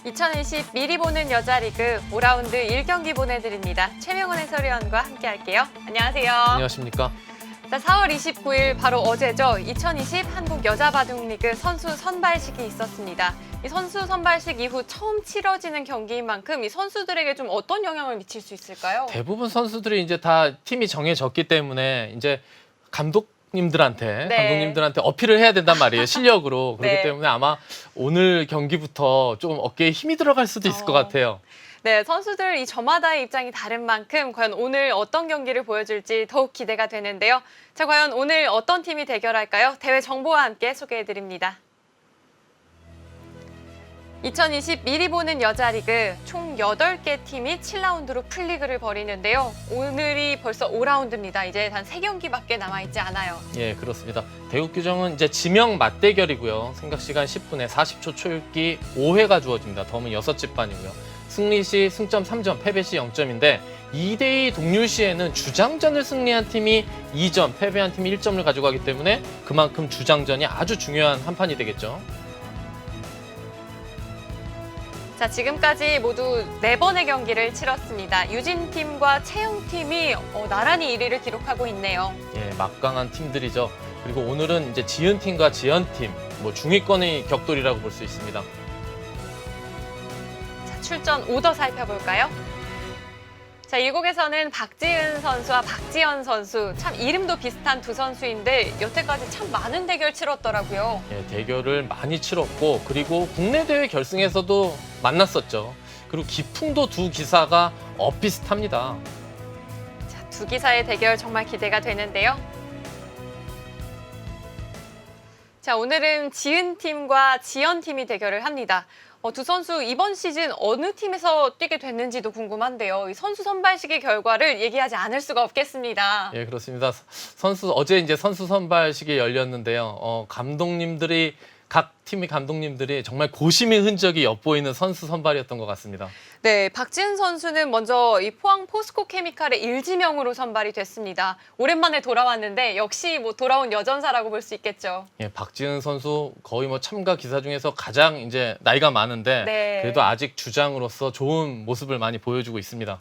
2020 미리 보는 여자리그 5라운드 1경기 보내드립니다. 최명원 해설위원과 함께할게요. 안녕하세요. 안녕하십니까. 자, 4월 29일 바로 어제죠. 2020 한국 여자바둑리그 선수 선발식이 있었습니다. 이 선수 선발식 이후 처음 치러지는 경기인 만큼 이 선수들에게 좀 어떤 영향을 미칠 수 있을까요? 대부분 선수들이 이제 다 팀이 정해졌기 때문에 이제 감독님들한테 어필을 해야 된단 말이에요. 실력으로. 그렇기 네. 때문에 아마 오늘 경기부터 조금 어깨에 힘이 들어갈 수도 있을 것 같아요. 네, 선수들 이 저마다의 입장이 다른 만큼 과연 오늘 어떤 경기를 보여줄지 더욱 기대가 되는데요. 자, 과연 오늘 어떤 팀이 대결할까요? 대회 정보와 함께 소개해드립니다. 2020 미리 보는 여자리그 총 8개 팀이 7라운드로 풀리그를 벌이는데요. 오늘이 벌써 5라운드입니다. 이제 단 3경기밖에 남아있지 않아요. 예, 그렇습니다. 대국 규정은 이제 지명 맞대결이고요. 생각 시간 10분에 40초 초읽기 5회가 주어집니다. 덤은 6집반이고요. 승리 시 승점 3점, 패배 시 0점인데 2대2 동률 시에는 주장전을 승리한 팀이 2점, 패배한 팀이 1점을 가져가기 때문에 그만큼 주장전이 아주 중요한 한 판이 되겠죠. 자, 지금까지 모두 4번의 경기를 치렀습니다. 유진팀과 채영팀이 나란히 1위를 기록하고 있네요. 예, 막강한 팀들이죠. 그리고 오늘은 이제 지은팀과 지연팀, 중위권의 격돌이라고 볼 수 있습니다. 자, 출전 오더 살펴볼까요? 자, 이 곡에서는 박지은 선수와 박지연 선수, 참 이름도 비슷한 두 선수인데 여태까지 참 많은 대결 치렀더라고요. 예, 대결을 많이 치렀고 그리고 국내 대회 결승에서도 만났었죠. 그리고 기풍도 두 기사가 엇비슷합니다. 자, 두 기사의 대결 정말 기대가 되는데요. 자, 오늘은 지은팀과 지연팀이 대결을 합니다. 두 선수 이번 시즌 어느 팀에서 뛰게 됐는지도 궁금한데요. 이 선수 선발식의 결과를 얘기하지 않을 수가 없겠습니다. 예, 그렇습니다. 어제 이제 선수 선발식이 열렸는데요. 각 팀의 감독님들이 정말 고심의 흔적이 엿보이는 선수 선발이었던 것 같습니다. 네, 박지은 선수는 먼저 이 포항 포스코 케미칼의 1지명으로 선발이 됐습니다. 오랜만에 돌아왔는데 역시 돌아온 여전사라고 볼 수 있겠죠. 예, 박지은 선수 거의 참가 기사 중에서 가장 이제 나이가 많은데 네. 그래도 아직 주장으로서 좋은 모습을 많이 보여주고 있습니다.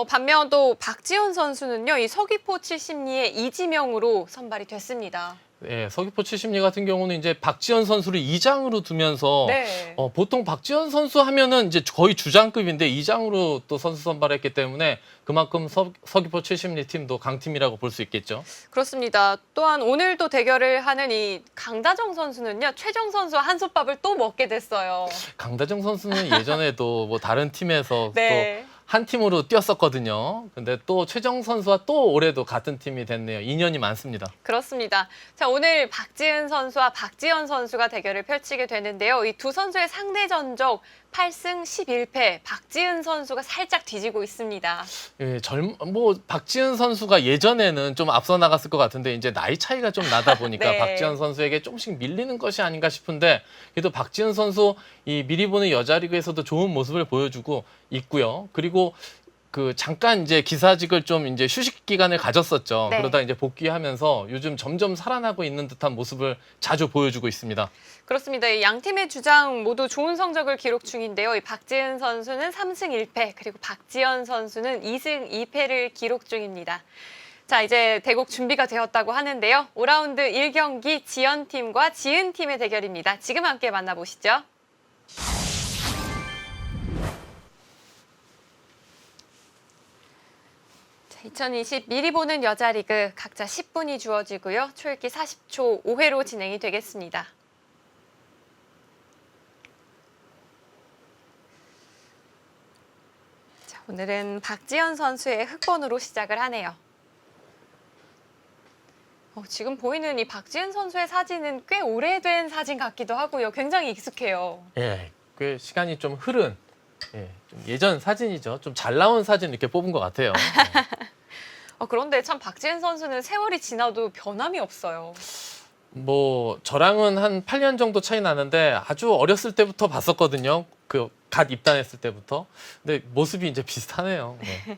반면 또 박지원 선수는요, 이 서귀포 70리의 2지명으로 선발이 됐습니다. 예, 서귀포 70리 같은 경우는 이제 박지현 선수를 2장으로 두면서 네. 보통 박지현 선수 하면은 이제 거의 주장급인데 2장으로 또 선수 선발했기 때문에 그만큼 서귀포 70리 팀도 강팀이라고 볼 수 있겠죠. 그렇습니다. 또한 오늘도 대결을 하는 이 강다정 선수는요, 최정 선수와 한솥밥을 또 먹게 됐어요. 강다정 선수는 예전에도 다른 팀에서 네. 또 한 팀으로 뛰었었거든요. 근데 또 최정 선수와 또 올해도 같은 팀이 됐네요. 인연이 많습니다. 그렇습니다. 자, 오늘 박지은 선수와 박지연 선수가 대결을 펼치게 되는데요. 이 두 선수의 상대 전적 8승 11패, 박지은 선수가 살짝 뒤지고 있습니다. 예, 박지은 선수가 예전에는 좀 앞서 나갔을 것 같은데 이제 나이 차이가 좀 나다 보니까 네. 박지은 선수에게 조금씩 밀리는 것이 아닌가 싶은데 그래도 박지은 선수 이 미리 보는 여자리그에서도 좋은 모습을 보여주고 있고요. 그리고 잠깐 이제 기사직을 좀 이제 휴식 기간을 가졌었죠. 네. 그러다 이제 복귀하면서 요즘 점점 살아나고 있는 듯한 모습을 자주 보여주고 있습니다. 그렇습니다. 이 양 팀의 주장 모두 좋은 성적을 기록 중인데요. 이 박지은 선수는 3승 1패, 그리고 박지연 선수는 2승 2패를 기록 중입니다. 자, 이제 대국 준비가 되었다고 하는데요. 5라운드 1경기 지연팀과 지은팀의 대결입니다. 지금 함께 만나보시죠. 2020 미리 보는 여자리그 각자 10분이 주어지고요. 초읽기 40초 5회로 진행이 되겠습니다. 자, 오늘은 박지연 선수의 흑번으로 시작을 하네요. 지금 보이는 이 박지은 선수의 사진은 꽤 오래된 사진 같기도 하고요. 굉장히 익숙해요. 예, 꽤 시간이 좀 흐른 좀 예전 사진이죠. 좀 잘 나온 사진 이렇게 뽑은 것 같아요. 그런데 참 박지은 선수는 세월이 지나도 변함이 없어요. 저랑은 한 8년 정도 차이 나는데 아주 어렸을 때부터 봤었거든요. 갓 입단했을 때부터. 근데 모습이 이제 비슷하네요. 네.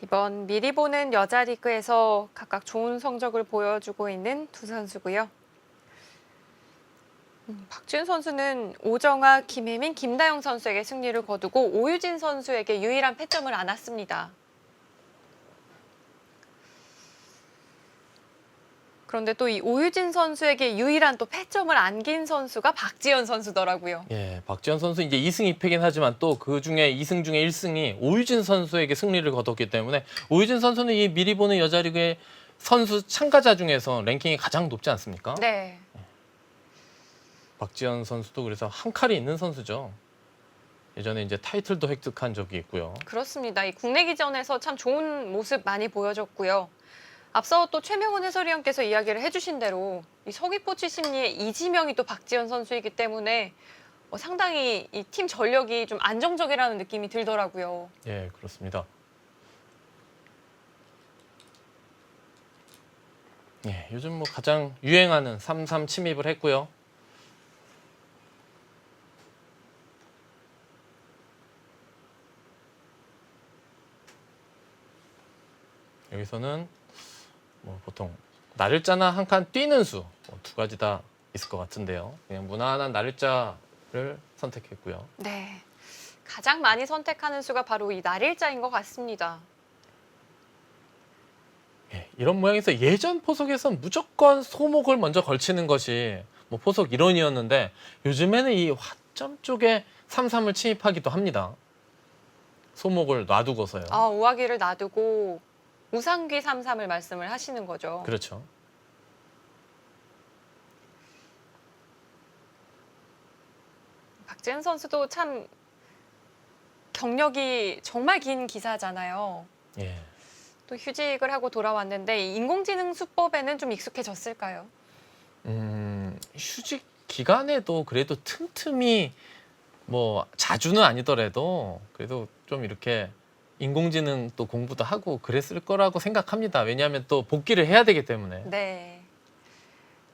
이번 미리 보는 여자 리그에서 각각 좋은 성적을 보여주고 있는 두 선수고요. 박지은 선수는 오정아, 김혜민, 김다영 선수에게 승리를 거두고 오유진 선수에게 유일한 패점을 안았습니다. 그런데 또 이 오유진 선수에게 유일한 또 패점을 안긴 선수가 박지연 선수더라고요. 예, 박지현 선수 이제 2승 2패긴 하지만 또 그 중에 2승 중에 1승이 오유진 선수에게 승리를 거뒀기 때문에 오유진 선수는 이 미리 보는 여자 리그의 선수 참가자 중에서 랭킹이 가장 높지 않습니까? 네. 박지현 선수도 그래서 한 칼이 있는 선수죠. 예전에 이제 타이틀도 획득한 적이 있고요. 그렇습니다. 이 국내 기전에서 참 좋은 모습 많이 보여줬고요. 앞서 또 최명훈 해설위원께서 이야기를 해주신 대로 이 서귀포 출신리의 이지명이 또 박지현 선수이기 때문에 상당히 이 팀 전력이 좀 안정적이라는 느낌이 들더라고요. 예, 그렇습니다. 예, 요즘 뭐 가장 유행하는 3-3 침입을 했고요. 여기서는 뭐 보통 나를자나 한 칸 뛰는 수 두 가지 다 있을 것 같은데요. 그냥 무난한 나를자를 선택했고요. 네. 가장 많이 선택하는 수가 바로 이 날일자인 것 같습니다. 예, 이런 모양에서 예전 포석에선 무조건 소목을 먼저 걸치는 것이 뭐 포석 이론이었는데 요즘에는 이 화점 쪽에 3-3을 침입하기도 합니다. 소목을 놔두고서요. 아, 우아기를 놔두고 우상귀 3-3을 말씀을 하시는 거죠. 그렇죠. 박지은 선수도 참 경력이 정말 긴 기사잖아요. 예. 또 휴직을 하고 돌아왔는데 이 인공지능 수법에는 좀 익숙해졌을까요? 휴직 기간에도 그래도 틈틈이 뭐 자주는 아니더라도 그래도 좀 이렇게 인공지능 또 공부도 하고 그랬을 거라고 생각합니다. 왜냐하면 또 복귀를 해야 되기 때문에. 네.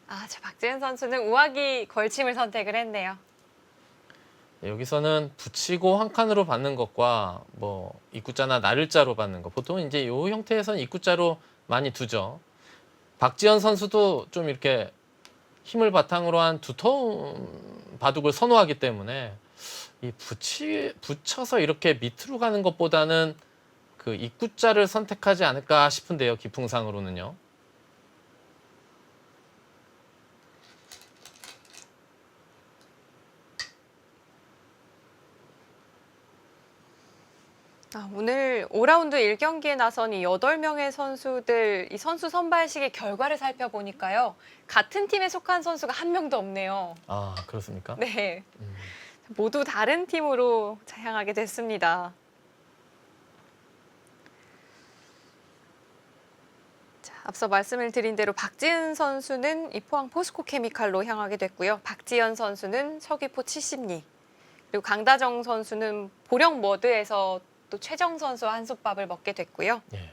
아, 저 박지은 선수는 우아기 걸침을 선택을 했네요. 여기서는 붙이고 한 칸으로 받는 것과 뭐 입구자나 나를자로 받는 것 보통 이제 이 형태에서는 입구자로 많이 두죠. 박지현 선수도 좀 이렇게 힘을 바탕으로 한 두터운 바둑을 선호하기 때문에 이 붙여서 이렇게 밑으로 가는 것보다는 그 입구자를 선택하지 않을까 싶은데요. 기풍상으로는요. 오늘 5라운드 1경기에 나선 이 8명의 선수들 이 선수 선발식의 결과를 살펴보니까요. 같은 팀에 속한 선수가 한 명도 없네요. 아, 그렇습니까? 네. 모두 다른 팀으로 향하게 됐습니다. 자, 앞서 말씀을 드린 대로 박지은 선수는 이 포항 포스코 케미칼로 향하게 됐고요. 박지연 선수는 서귀포 70리, 그리고 강다정 선수는 보령 머드에서 또 최정 선수와 한솥밥을 먹게 됐고요. 예.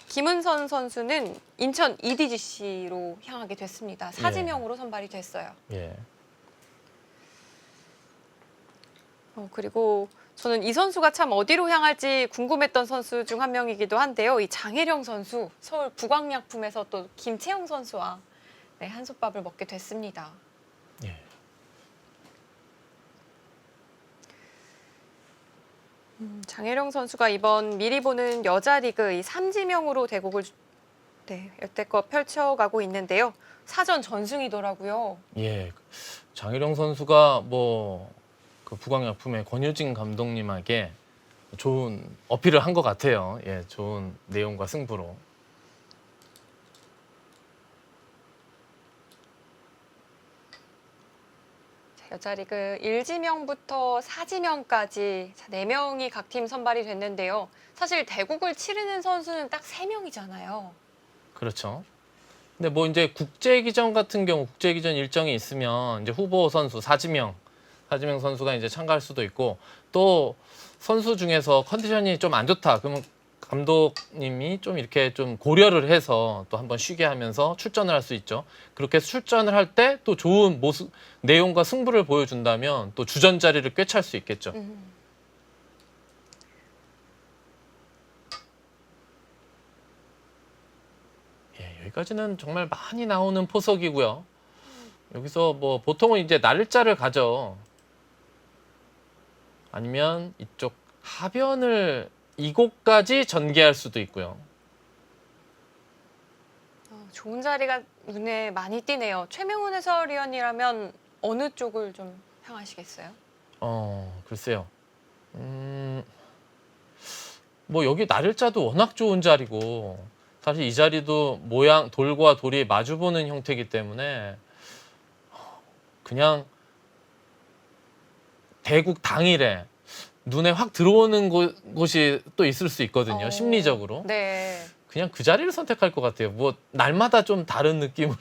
김은선 선수는 인천 EDGC로 향하게 됐습니다. 사지명으로 선발이 됐어요. 예. 그리고 저는 이 선수가 참 어디로 향할지 궁금했던 선수 중 한 명이기도 한데요. 이 장혜령 선수, 서울 부광약품에서 또 김채영 선수와 네, 한솥밥을 먹게 됐습니다. 예. 장혜령 선수가 이번 미리 보는 여자 리그 이 3지명으로 대국을 여태껏 펼쳐가고 있는데요. 사전 전승이더라고요. 예. 장혜령 선수가 뭐 그 부광약품의 권효진 감독님에게 좋은 어필을 한 것 같아요. 예, 좋은 내용과 승부로. 여자 리그 1지명부터 4지명까지 4명이 각 팀 선발이 됐는데요. 사실 대국을 치르는 선수는 딱 3명이잖아요. 그렇죠. 근데 뭐 이제 국제기전 같은 경우 국제기전 일정이 있으면 이제 후보 선수 4지명 선수가 이제 참가할 수도 있고 또 선수 중에서 컨디션이 좀 안 좋다. 그러면 감독님이 좀 이렇게 좀 고려를 해서 또 한번 쉬게 하면서 출전을 할 수 있죠. 그렇게 출전을 할 때 또 좋은 모습, 내용과 승부를 보여준다면 또 주전 자리를 꿰찰 수 있겠죠. 여기까지는 정말 많이 나오는 포석이고요. 여기서 뭐 보통은 이제 날짜를 가져. 아니면 이쪽 하변을 이곳까지 전개할 수도 있고요. 좋은 자리가 눈에 많이 띄네요. 최명훈 해설위원이라면 어느 쪽을 좀 향하시겠어요? 글쎄요. 뭐 여기 날짜도 워낙 좋은 자리고 사실 이 자리도 모양 돌과 돌이 마주보는 형태이기 때문에 그냥 대국 당일에 눈에 확 들어오는 곳이 또 있을 수 있거든요. 심리적으로. 네. 그냥 그 자리를 선택할 것 같아요. 뭐 날마다 좀 다른 느낌으로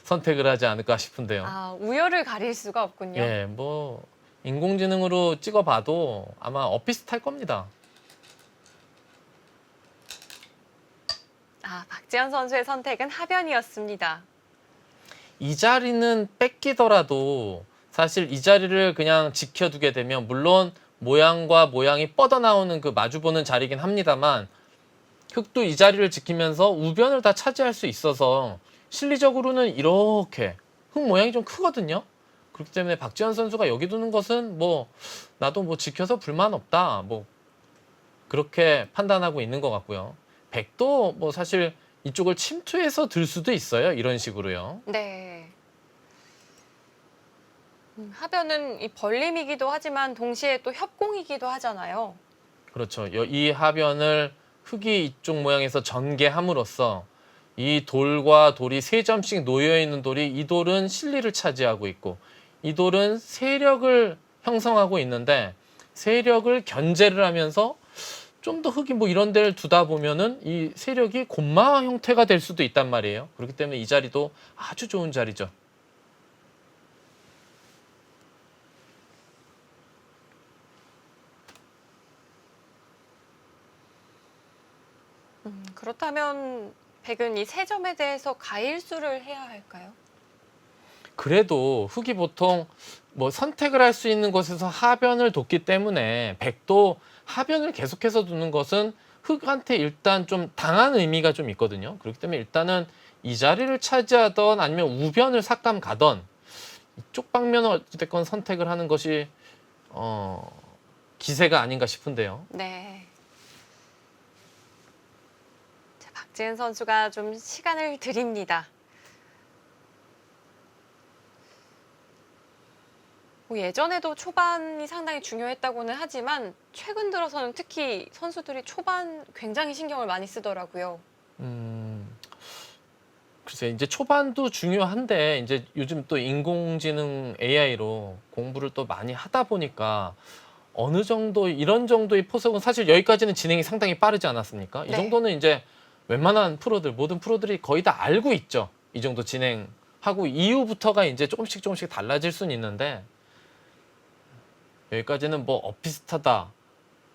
선택을 하지 않을까 싶은데요. 아, 우열을 가릴 수가 없군요. 예, 뭐 인공지능으로 찍어봐도 아마 엇비슷할 겁니다. 아, 박지현 선수의 선택은 하변이었습니다. 이 자리는 뺏기더라도 사실 이 자리를 그냥 지켜두게 되면 물론 모양과 모양이 뻗어나오는 그 마주보는 자리긴 합니다만 흑도 이 자리를 지키면서 우변을 다 차지할 수 있어서 실리적으로는 이렇게 흑 모양이 좀 크거든요. 그렇기 때문에 박지현 선수가 여기 두는 것은 뭐 나도 뭐 지켜서 불만 없다 뭐 그렇게 판단하고 있는 것 같고요. 백도 뭐 사실 이쪽을 침투해서 들 수도 있어요. 이런 식으로요. 네. 하변은 이 벌림이기도 하지만 동시에 또 협공이기도 하잖아요. 그렇죠. 이 하변을 흙이 이쪽 모양에서 전개함으로써 이 돌과 돌이 3점씩 놓여있는 돌이 이 돌은 실리를 차지하고 있고 이 돌은 세력을 형성하고 있는데 세력을 견제를 하면서 좀 더 흙이 뭐 이런 데를 두다 보면은 이 세력이 곤마 형태가 될 수도 있단 말이에요. 그렇기 때문에 이 자리도 아주 좋은 자리죠. 그렇다면 백은 이 세 점에 대해서 가일수를 해야 할까요? 그래도 흙이 보통 뭐 선택을 할 수 있는 곳에서 하변을 뒀기 때문에 백도 하변을 계속해서 두는 것은 흙한테 일단 좀 당한 의미가 좀 있거든요. 그렇기 때문에 일단은 이 자리를 차지하던 아니면 우변을 삭감 가던 이쪽 방면을 어찌됐건 선택을 하는 것이 기세가 아닌가 싶은데요. 네. 자, 박지은 선수가 좀 시간을 드립니다. 뭐 예전에도 초반이 상당히 중요했다고는 하지만 최근 들어서는 특히 선수들이 초반 굉장히 신경을 많이 쓰더라고요. 글쎄 이제 초반도 중요한데 이제 요즘 또 인공지능 AI로 공부를 또 많이 하다 보니까 어느 정도 이런 정도의 포석은 사실 여기까지는 진행이 상당히 빠르지 않았습니까? 이 네. 정도는 이제 웬만한 프로들 모든 프로들이 거의 다 알고 있죠. 이 정도 진행하고 이후부터가 이제 조금씩 달라질 수는 있는데 여기까지는 뭐 엇비슷하다,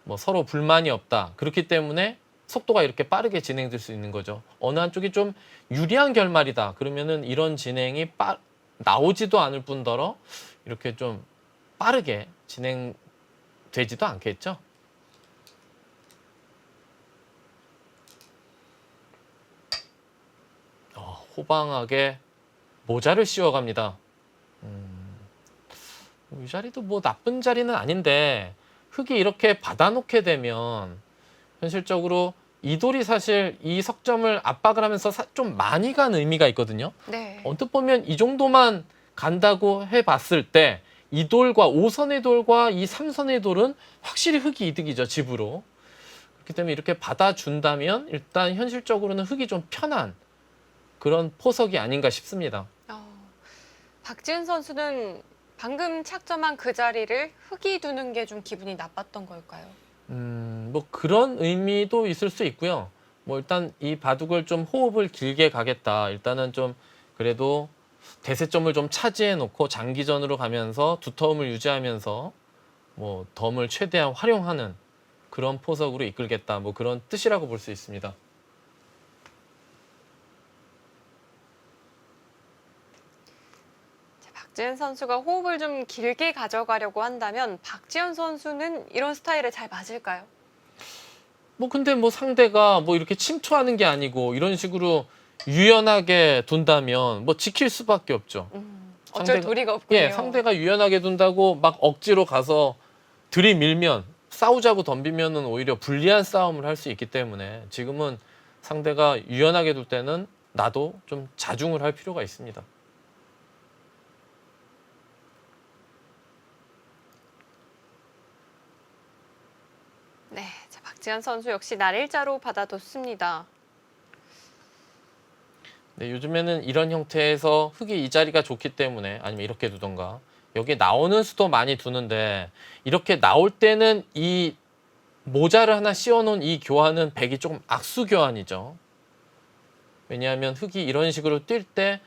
뭐 서로 불만이 없다. 그렇기 때문에 속도가 이렇게 빠르게 진행될 수 있는 거죠. 어느 한쪽이 좀 유리한 결말이다. 그러면은 이런 진행이 나오지도 않을 뿐더러 이렇게 좀 빠르게 진행되지도 않겠죠. 호방하게 모자를 씌워갑니다. 이 자리도 뭐 나쁜 자리는 아닌데 흙이 이렇게 받아놓게 되면 현실적으로 이 돌이 사실 이 석점을 압박을 하면서 좀 많이 간 의미가 있거든요. 네. 언뜻 보면 이 정도만 간다고 해봤을 때 이 돌과 5선의 돌과 이 3선의 돌은 확실히 흙이 이득이죠. 집으로. 그렇기 때문에 이렇게 받아준다면 일단 현실적으로는 흙이 좀 편한 그런 포석이 아닌가 싶습니다. 박지은 선수는 방금 착점한 그 자리를 흙이 두는 게 좀 기분이 나빴던 걸까요? 뭐 그런 의미도 있을 수 있고요. 뭐 일단 이 바둑을 좀 호흡을 길게 가겠다. 일단은 좀 그래도 대세점을 좀 차지해 놓고 장기전으로 가면서 두터움을 유지하면서 뭐 덤을 최대한 활용하는 그런 포석으로 이끌겠다. 뭐 그런 뜻이라고 볼 수 있습니다. 박지은 선수가 호흡을 좀 길게 가져가려고 한다면 박지현 선수는 이런 스타일에 잘 맞을까요? 뭐 근데 뭐 상대가 뭐 이렇게 침투하는 게 아니고 이런 식으로 유연하게 둔다면 뭐 지킬 수밖에 없죠. 어쩔 도리가 없군요. 예, 상대가 유연하게 둔다고 막 억지로 가서 들이밀면 싸우자고 덤비면은 오히려 불리한 싸움을 할 수 있기 때문에 지금은 상대가 유연하게 둘 때는 나도 좀 자중을 할 필요가 있습니다. 네, 자, 박지현 선수 역시 날 일자로 받아뒀습니다. 네, 요즘에는 이런 형태에서 흙이 이 자리가 좋기 때문에 아니면 이렇게 두던가 여기 나오는 수도 많이 두는데 이렇게 나올 때는 이 모자를 하나 씌워놓은 이 교환은 백이 조금 악수 교환이죠. 왜냐하면 흙이 이런 식으로 뛸 때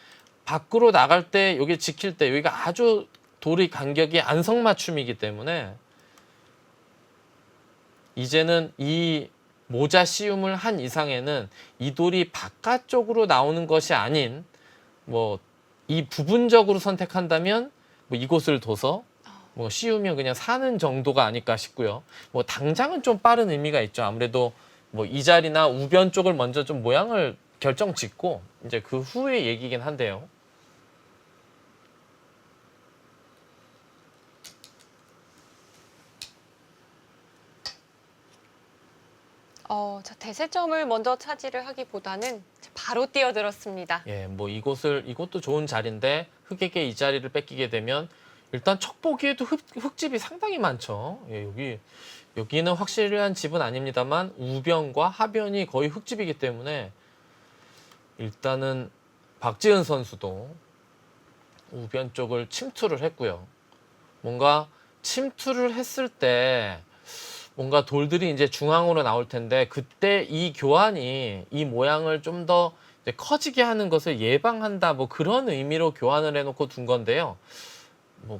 밖으로 나갈 때 여기 지킬 때 여기가 아주 돌의 간격이 안성맞춤이기 때문에 이제는 이 모자 씌움을 한 이상에는 이 돌이 바깥쪽으로 나오는 것이 아닌 뭐 이 부분적으로 선택한다면 뭐 이곳을 둬서 뭐 씌우면 그냥 사는 정도가 아닐까 싶고요. 뭐 당장은 좀 빠른 의미가 있죠. 아무래도 뭐 이 자리나 우변 쪽을 먼저 좀 모양을 결정 짓고 이제 그 후의 얘기긴 한데요. 자, 대세점을 먼저 차지를 하기보다는 바로 뛰어들었습니다. 예, 뭐 이것도 좋은 자리인데 흙에게 이 자리를 뺏기게 되면 일단 척 보기에도 흙집이 상당히 많죠. 예, 여기는 확실한 집은 아닙니다만 우변과 하변이 거의 흙집이기 때문에 일단은 박지은 선수도 우변 쪽을 침투를 했고요. 뭔가 침투를 했을 때 뭔가 돌들이 이제 중앙으로 나올 텐데 그때 이 교환이 이 모양을 좀 더 커지게 하는 것을 예방한다 뭐 그런 의미로 교환을 해놓고 둔 건데요. 뭐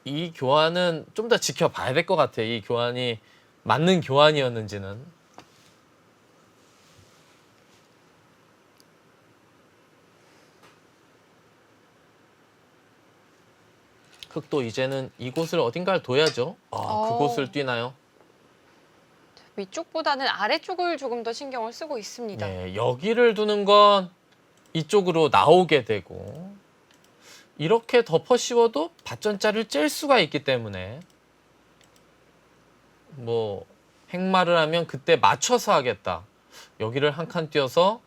이 교환은 좀 더 지켜봐야 될 것 같아요. 이 교환이 맞는 교환이었는지는. 흙도 이제는 이곳을 어딘가를 둬야죠. 그곳을 뛰나요? 위쪽보다는 아래쪽을 조금 더 신경을 쓰고 있습니다. 네, 여기를 두는 건 이쪽으로 나오게 되고 이렇게 덮어 씌워도 밭전자를 찔 수가 있기 때문에 뭐 행마를 하면 그때 맞춰서 하겠다. 여기를 한 칸 띄어서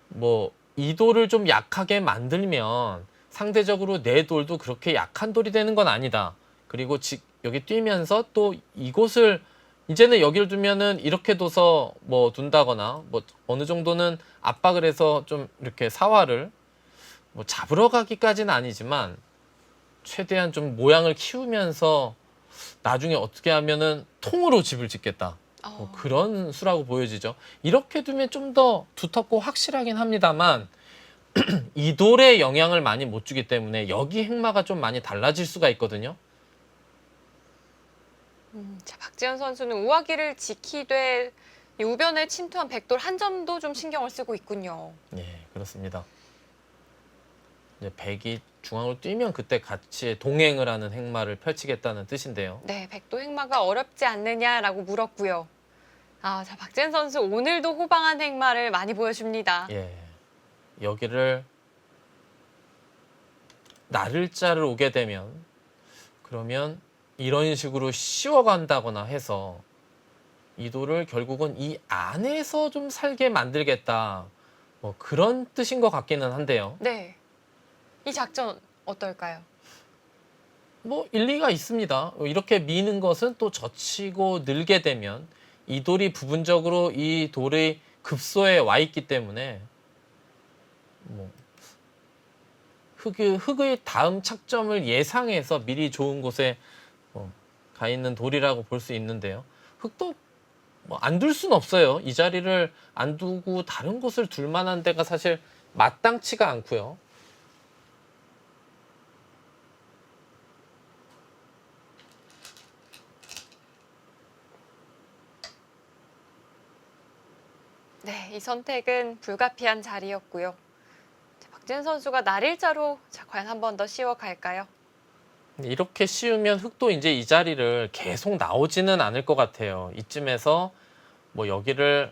뭐 이 돌을 좀 약하게 만들면 상대적으로 내 돌도 그렇게 약한 돌이 되는 건 아니다. 그리고 여기 뛰면서 또 이곳을 이제는 여기를 두면은 이렇게 둬서 뭐 둔다거나 뭐 어느 정도는 압박을 해서 좀 이렇게 사활을 뭐 잡으러 가기까지는 아니지만 최대한 좀 모양을 키우면서 나중에 어떻게 하면은 통으로 집을 짓겠다. 뭐 그런 수라고 보여지죠. 이렇게 두면 좀 더 두텁고 확실하긴 합니다만 이 돌에 영향을 많이 못 주기 때문에 여기 행마가 좀 많이 달라질 수가 있거든요. 자, 박지현 선수는 우아기를 지키되 이 우변에 침투한 백돌 한 점도 좀 신경을 쓰고 있군요. 예, 그렇습니다. 이제 백이 중앙으로 뛰면 그때 같이 동행을 하는 행마를 펼치겠다는 뜻인데요. 네, 백도 행마가 어렵지 않느냐라고 물었고요. 자, 박지현 선수 오늘도 호방한 행마를 많이 보여줍니다. 예, 여기를 나를자를 오게 되면 그러면 이런 식으로 씌워간다거나 해서 이 돌을 결국은 이 안에서 좀 살게 만들겠다. 뭐 그런 뜻인 것 같기는 한데요. 네, 이 작전 어떨까요? 뭐 일리가 있습니다. 이렇게 미는 것은 또 젖히고 늘게 되면 이 돌이 부분적으로 이 돌의 급소에 와 있기 때문에 뭐 흙의 다음 착점을 예상해서 미리 좋은 곳에 가 있는 돌이라고 볼 수 있는데요. 흙도 뭐 안 둘 수는 없어요. 이 자리를 안 두고 다른 곳을 둘 만한 데가 사실 마땅치가 않고요. 네, 이 선택은 불가피한 자리였고요. 자, 박지현 선수가 날일자로 과연 한 번 더 씌워갈까요? 이렇게 씌우면 흙도 이제 이 자리를 계속 나오지는 않을 것 같아요. 이쯤에서 뭐 여기를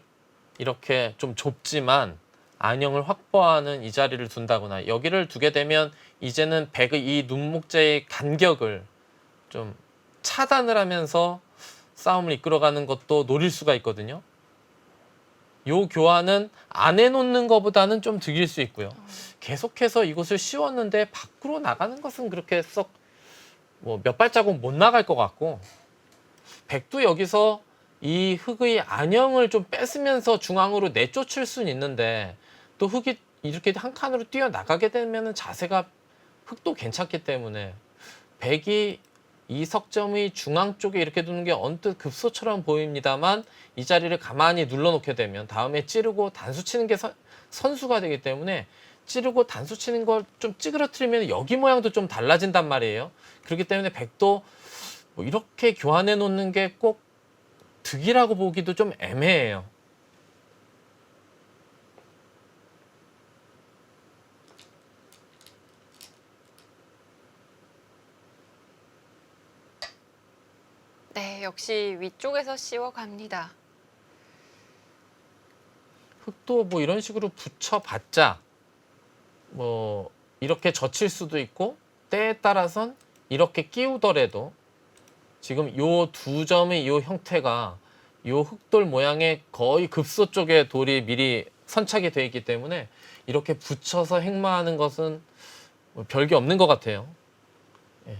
이렇게 좀 좁지만 안형을 확보하는 이 자리를 둔다거나 여기를 두게 되면 이제는 백의 이 눈목재의 간격을 좀 차단을 하면서 싸움을 이끌어가는 것도 노릴 수가 있거든요. 요 교환은 안 해놓는 것보다는 좀 득일 수 있고요. 계속해서 이곳을 씌웠는데 밖으로 나가는 것은 그렇게 썩 뭐 몇 발자국 못 나갈 것 같고, 백도 여기서 이 흑의 안형을 좀 뺏으면서 중앙으로 내쫓을 수는 있는데 또 흑이 이렇게 한 칸으로 뛰어나가게 되면 자세가 흑도 괜찮기 때문에 백이 이 석점의 중앙 쪽에 이렇게 두는 게 언뜻 급소처럼 보입니다만 이 자리를 가만히 눌러놓게 되면 다음에 찌르고 단수 치는 게 선수가 되기 때문에 찌르고 단수 치는 걸 좀 찌그러뜨리면 여기 모양도 좀 달라진단 말이에요. 그렇기 때문에 백도 뭐 이렇게 교환해 놓는 게 꼭 득이라고 보기도 좀 애매해요. 네, 역시 위쪽에서 씌워갑니다. 흑도 뭐 이런 식으로 붙여봤자 뭐 이렇게 젖힐 수도 있고 때에 따라선 이렇게 끼우더라도 지금 요 두 점의 요 형태가 요 흑돌 모양의 거의 급소 쪽에 돌이 미리 선착이 되어 있기 때문에 이렇게 붙여서 행마하는 것은 뭐 별게 없는 것 같아요. 예.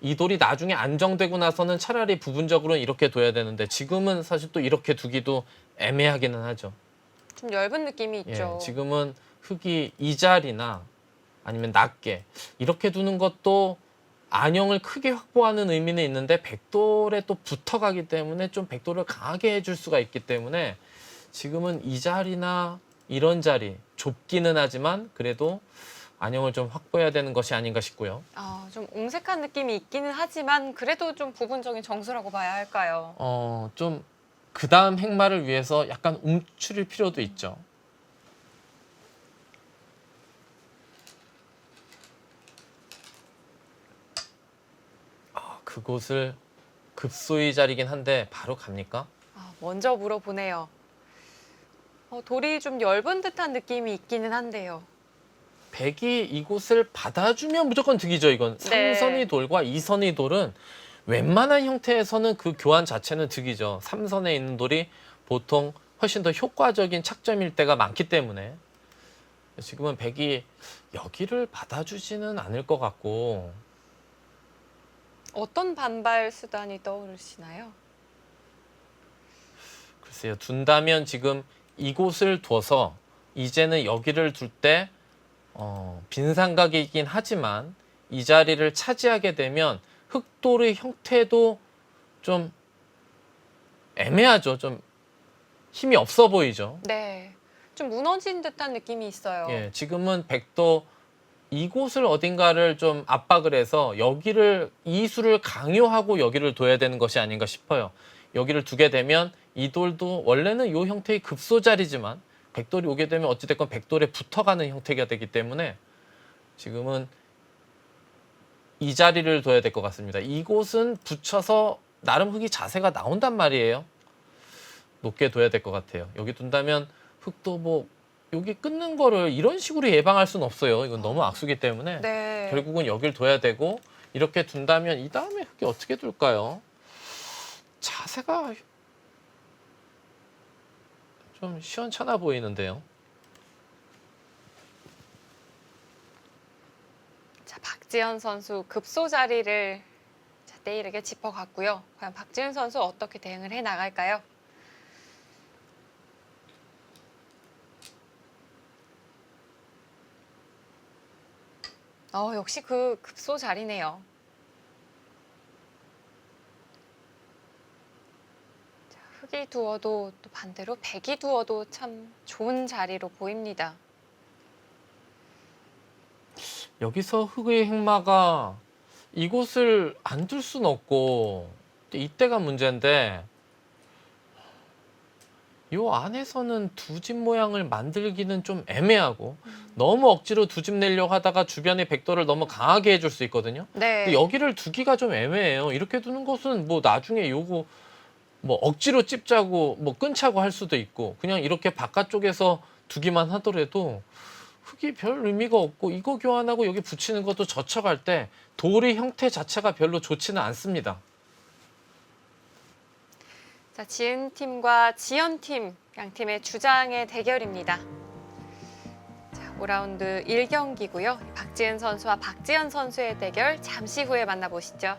이 돌이 나중에 안정되고 나서는 차라리 부분적으로는 이렇게 둬야 되는데 지금은 사실 또 이렇게 두기도 애매하기는 하죠. 좀 엷은 느낌이 있죠. 예, 지금은 흑이 이 자리나 아니면 낮게 이렇게 두는 것도 안형을 크게 확보하는 의미는 있는데 백돌에 또 붙어가기 때문에 좀 백돌을 강하게 해줄 수가 있기 때문에 지금은 이 자리나 이런 자리 좁기는 하지만 그래도 안형을 좀 확보해야 되는 것이 아닌가 싶고요. 좀 옹색한 느낌이 있기는 하지만 그래도 좀 부분적인 정수라고 봐야 할까요? 좀 그 다음 행마를 위해서 약간 움츠릴 필요도 있죠. 그곳을 급소의 자리긴 한데 바로 갑니까? 먼저 물어보네요. 돌이 좀 엷은 듯한 느낌이 있기는 한데요. 백이 이곳을 받아주면 무조건 득이죠. 이건 네. 3선의 돌과 2선의 돌은 웬만한 형태에서는 그 교환 자체는 득이죠. 3선에 있는 돌이 보통 훨씬 더 효과적인 착점일 때가 많기 때문에 지금은 백이 여기를 받아주지는 않을 것 같고, 어떤 반발 수단이 떠오르시나요? 글쎄요. 둔다면 지금 이곳을 둬서 이제는 여기를 둘 때 빈삼각이긴 하지만 이 자리를 차지하게 되면 흑돌의 형태도 좀 애매하죠. 좀 힘이 없어 보이죠. 네. 좀 무너진 듯한 느낌이 있어요. 예, 지금은 백도 이곳을 어딘가를 좀 압박을 해서 여기를 이수를 강요하고 여기를 둬야 되는 것이 아닌가 싶어요. 여기를 두게 되면 이 돌도 원래는 이 형태의 급소 자리지만 백돌이 오게 되면 어찌됐건 백돌에 붙어가는 형태가 되기 때문에 지금은 이 자리를 둬야 될 것 같습니다. 이곳은 붙여서 나름 흑이 자세가 나온단 말이에요. 높게 둬야 될 것 같아요. 여기 둔다면 흑도 뭐 여기 끊는 거를 이런 식으로 예방할 수는 없어요. 이건 너무 악수기 때문에 네. 결국은 여길 둬야 되고 이렇게 둔다면 이 다음에 흑이 어떻게 둘까요? 자세가 좀 시원찮아 보이는데요. 자, 박지현 선수 급소 자리를 때이르게 짚어갔고요. 과연 박지현 선수 어떻게 대응을 해 나갈까요? 역시 그 급소 자리네요. 자, 흑이 두어도 또 반대로 백이 두어도 참 좋은 자리로 보입니다. 여기서 흑의 행마가 이곳을 안 둘 수는 없고 이때가 문제인데 요 안에서는 두 집 모양을 만들기는 좀 애매하고 너무 억지로 두 집 내려고 하다가 주변의 백돌을 너무 강하게 해줄 수 있거든요. 네. 근데 여기를 두기가 좀 애매해요. 이렇게 두는 것은 뭐 나중에 요거 뭐 억지로 찝자고 뭐 끊자고 할 수도 있고 그냥 이렇게 바깥쪽에서 두기만 하더라도 흙이 별 의미가 없고 이거 교환하고 여기 붙이는 것도 저쳐갈 때 돌의 형태 자체가 별로 좋지는 않습니다. 자, 지은 팀과 지연 팀, 양 팀의 주장의 대결입니다. 자, 5라운드 1경기고요. 박지은 선수와 박지연 선수의 대결 잠시 후에 만나보시죠.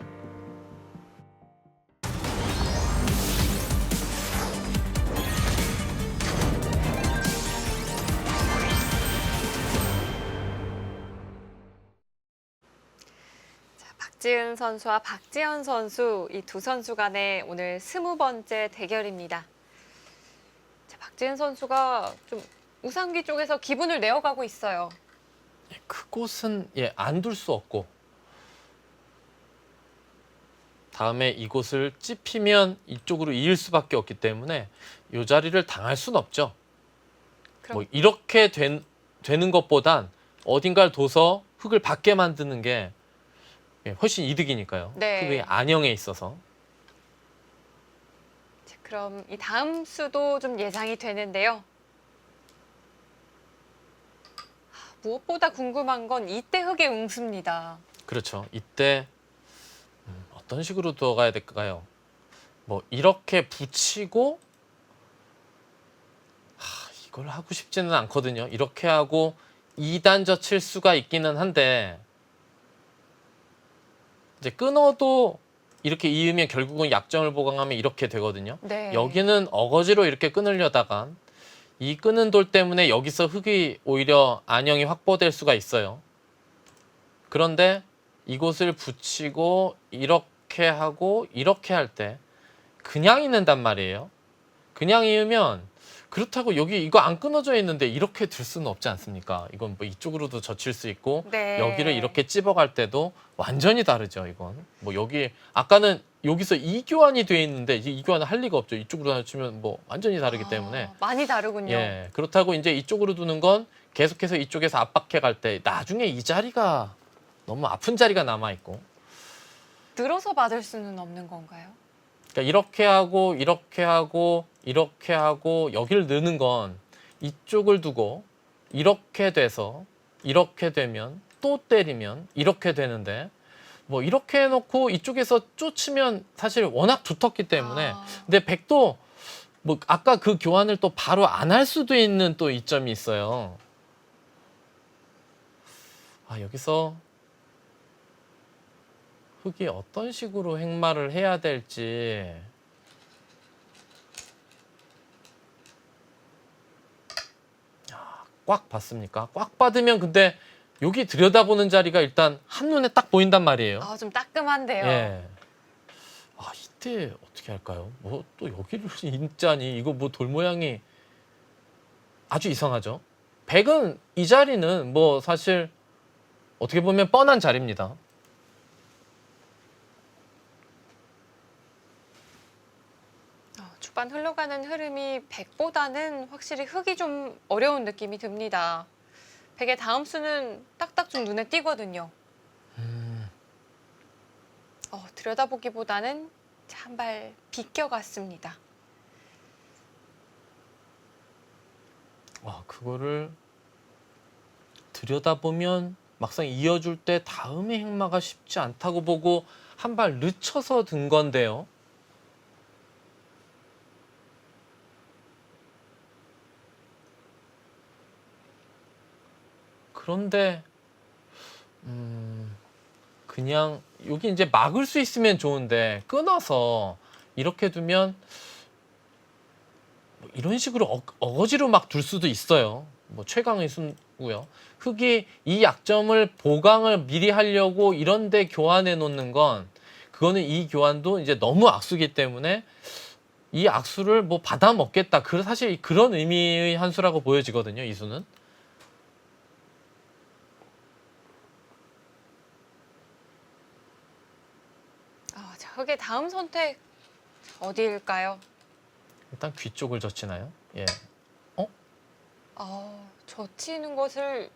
박지은 선수와 박지연 선수, 이 두 선수 간의 오늘 20번째 대결입니다. 자, 박지은 선수가 좀 우상기 쪽에서 기분을 내어가고 있어요. 그곳은 안 둘 수 없고 다음에 이곳을 찝히면 이쪽으로 이을 수밖에 없기 때문에 이 자리를 당할 순 없죠. 뭐 이렇게 되는 것보단 어딘가를 둬서 흙을 받게 만드는 게 훨씬 이득이니까요. 네. 흙의 안형에 있어서. 자, 그럼 이 다음 수도 좀 예상이 되는데요. 무엇보다 궁금한 건 이때 흙의 응수입니다. 그렇죠. 이때 어떤 식으로 들어가야 될까요? 뭐 이렇게 붙이고 이걸 하고 싶지는 않거든요. 이렇게 하고 2단 젖힐 수가 있기는 한데 이제 끊어도 이렇게 이으면 결국은 약점을 보강하면 이렇게 되거든요. 네. 여기는 어거지로 이렇게 끊으려다가 이 끄는 돌 때문에 여기서 흙이 오히려 안형이 확보될 수가 있어요. 그런데 이곳을 붙이고 이렇게 하고 이렇게 할 때 그냥 있는단 말이에요. 그냥 이으면 그렇다고 여기 이거 안 끊어져 있는데 이렇게 들 수는 없지 않습니까? 이건 뭐 이쪽으로도 젖힐 수 있고 네. 여기를 이렇게 찝어갈 때도 완전히 다르죠. 이건 뭐 여기 아까는 여기서 이 교환이 돼 있는데 이 교환을 할 리가 없죠. 이쪽으로 치면 뭐 완전히 다르기 때문에 많이 다르군요. 예, 그렇다고 이제 이쪽으로 두는 건 계속해서 이쪽에서 압박해 갈 때 나중에 이 자리가 너무 아픈 자리가 남아 있고 늘어서 받을 수는 없는 건가요? 그러니까 이렇게 하고 이렇게 하고 이렇게 하고 여기를 넣는 건 이쪽을 두고 이렇게 돼서 이렇게 되면 또 때리면 이렇게 되는데 뭐 이렇게 해놓고 이쪽에서 쫓으면 사실 워낙 두텁기 때문에 근데 백도 뭐 아까 그 교환을 또 바로 안 할 수도 있는 또 이점이 있어요. 여기서 흙이 어떤 식으로 행마를 해야 될지 꽉 받습니까? 꽉 받으면 근데 여기 들여다보는 자리가 일단 한눈에 딱 보인단 말이에요. 좀 따끔한데요. 예. 이때 어떻게 할까요? 뭐 또 여기를 인자니 이거 뭐 돌 모양이 아주 이상하죠. 백은 이 자리는 뭐 사실 어떻게 보면 뻔한 자리입니다. 초반 흘러가는 흐름이 백보다는 확실히 흙이 좀 어려운 느낌이 듭니다. 백의 다음 수는 딱딱 좀 눈에 띄거든요. 들여다보기보다는 한 발 비껴갔습니다. 그거를 들여다보면 막상 이어줄 때 다음의 행마가 쉽지 않다고 보고 한 발 늦춰서 든 건데요. 그런데 그냥 여기 이제 막을 수 있으면 좋은데 끊어서 이렇게 두면 뭐 이런 식으로 어거지로 막 둘 수도 있어요. 뭐 최강의 수고요. 흙이 이 약점을 보강을 미리 하려고 이런데 교환해 놓는 건 그거는 이 교환도 이제 너무 악수기 때문에 이 악수를 뭐 받아 먹겠다. 사실 그런 의미의 한 수라고 보여지거든요. 이 수는. 흙의 다음 선택 어디일까요? 일단 귀 쪽을 젖히나요? 예. 젖히는 것을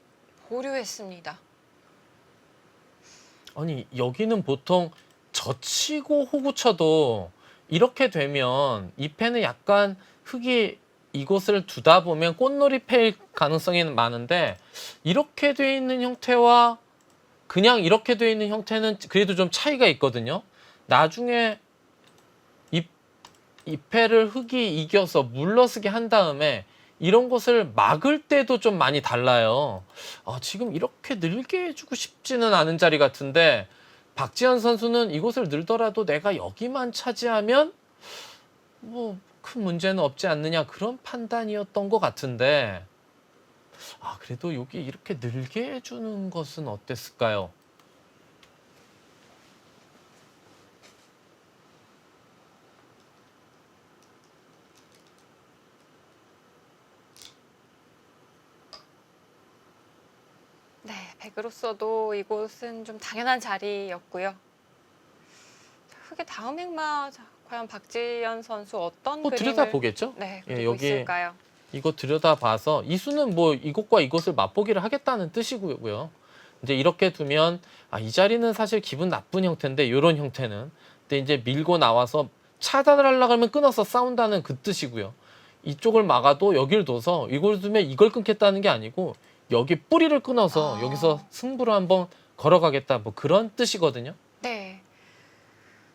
보류했습니다. 아니 여기는 보통 젖히고 호구 쳐도 이렇게 되면 이 패는 약간 흙이 이곳을 두다 보면 꽃놀이 패일 가능성이 많은데 이렇게 돼 있는 형태와 그냥 이렇게 돼 있는 형태는 그래도 좀 차이가 있거든요. 나중에 이 패를 흙이 이겨서 물러서게 한 다음에 이런 것을 막을 때도 좀 많이 달라요. 지금 이렇게 늘게 해주고 싶지는 않은 자리 같은데 박지현 선수는 이곳을 늘더라도 내가 여기만 차지하면 뭐 큰 문제는 없지 않느냐 그런 판단이었던 것 같은데 그래도 여기 이렇게 늘게 해주는 것은 어땠을까요? 네, 백으로서도 이곳은 좀 당연한 자리였고요. 흙의 다음 행마, 자, 과연 박지현 선수 어떤 뭐 그림을 들여다보겠죠? 네, 예, 그리고 여기 있을까요? 이거 들여다봐서 이수는 뭐 이곳과 이곳을 맛보기를 하겠다는 뜻이고요. 이제 이렇게 두면 이 자리는 사실 기분 나쁜 형태인데 이런 형태는 근데 이제 밀고 나와서 차단을 하려고 하면 끊어서 싸운다는 그 뜻이고요. 이쪽을 막아도 여기를 둬서 이걸 두면 이걸 끊겠다는 게 아니고 여기 뿌리를 끊어서 여기서 승부를 한번 걸어가겠다 뭐 그런 뜻이거든요. 네.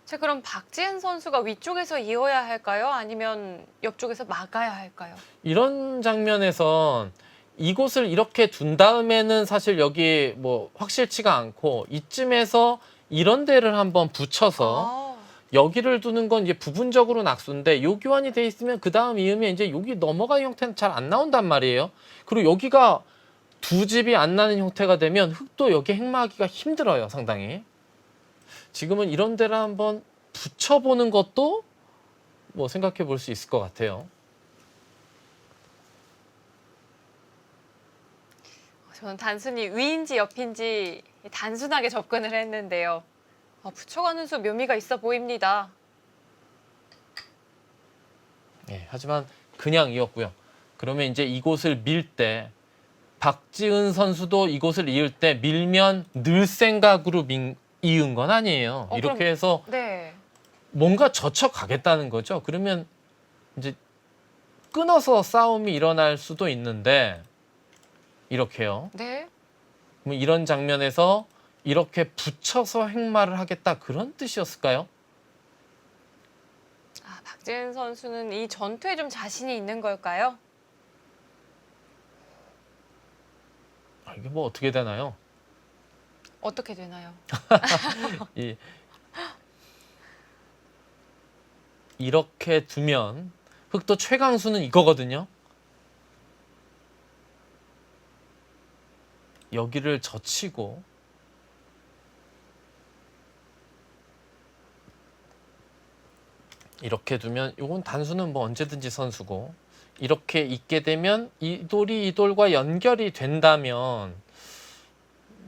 자, 그럼 박지현 선수가 위쪽에서 이어야 할까요? 아니면 옆쪽에서 막아야 할까요? 이런 장면에선 이곳을 이렇게 둔 다음에는 사실 여기 뭐 확실치가 않고 이쯤에서 이런 데를 한번 붙여서 여기를 두는 건 이제 부분적으로 낙수인데 요 교환이 돼 있으면 그 다음 이으면 이제 여기 넘어가는 형태는 잘 안 나온단 말이에요. 그리고 여기가 두 집이 안 나는 형태가 되면 흙도 여기 행마하기가 힘들어요, 상당히. 지금은 이런 데를 한번 붙여보는 것도 뭐 생각해 볼 수 있을 것 같아요. 저는 단순히 위인지 옆인지 단순하게 접근을 했는데요. 붙여가는 수 묘미가 있어 보입니다. 네, 하지만 그냥 이었고요. 그러면 이제 이곳을 밀 때 박지은 선수도 이곳을 이을 때 밀면 늘 생각으로 이은 건 아니에요. 이렇게 그럼, 해서 네. 뭔가 젖혀가겠다는 거죠. 그러면 이제 끊어서 싸움이 일어날 수도 있는데 이렇게요. 네. 그럼 이런 장면에서 이렇게 붙여서 행마를 하겠다 그런 뜻이었을까요? 박지은 선수는 이 전투에 좀 자신이 있는 걸까요? 이게 뭐 어떻게 되나요? 어떻게 되나요? 이렇게 두면 흑도 최강수는 이거거든요. 여기를 젖히고 이렇게 두면 이건 단수는 뭐 언제든지 선수고 이렇게 있게 되면 이 돌이 이 돌과 연결이 된다면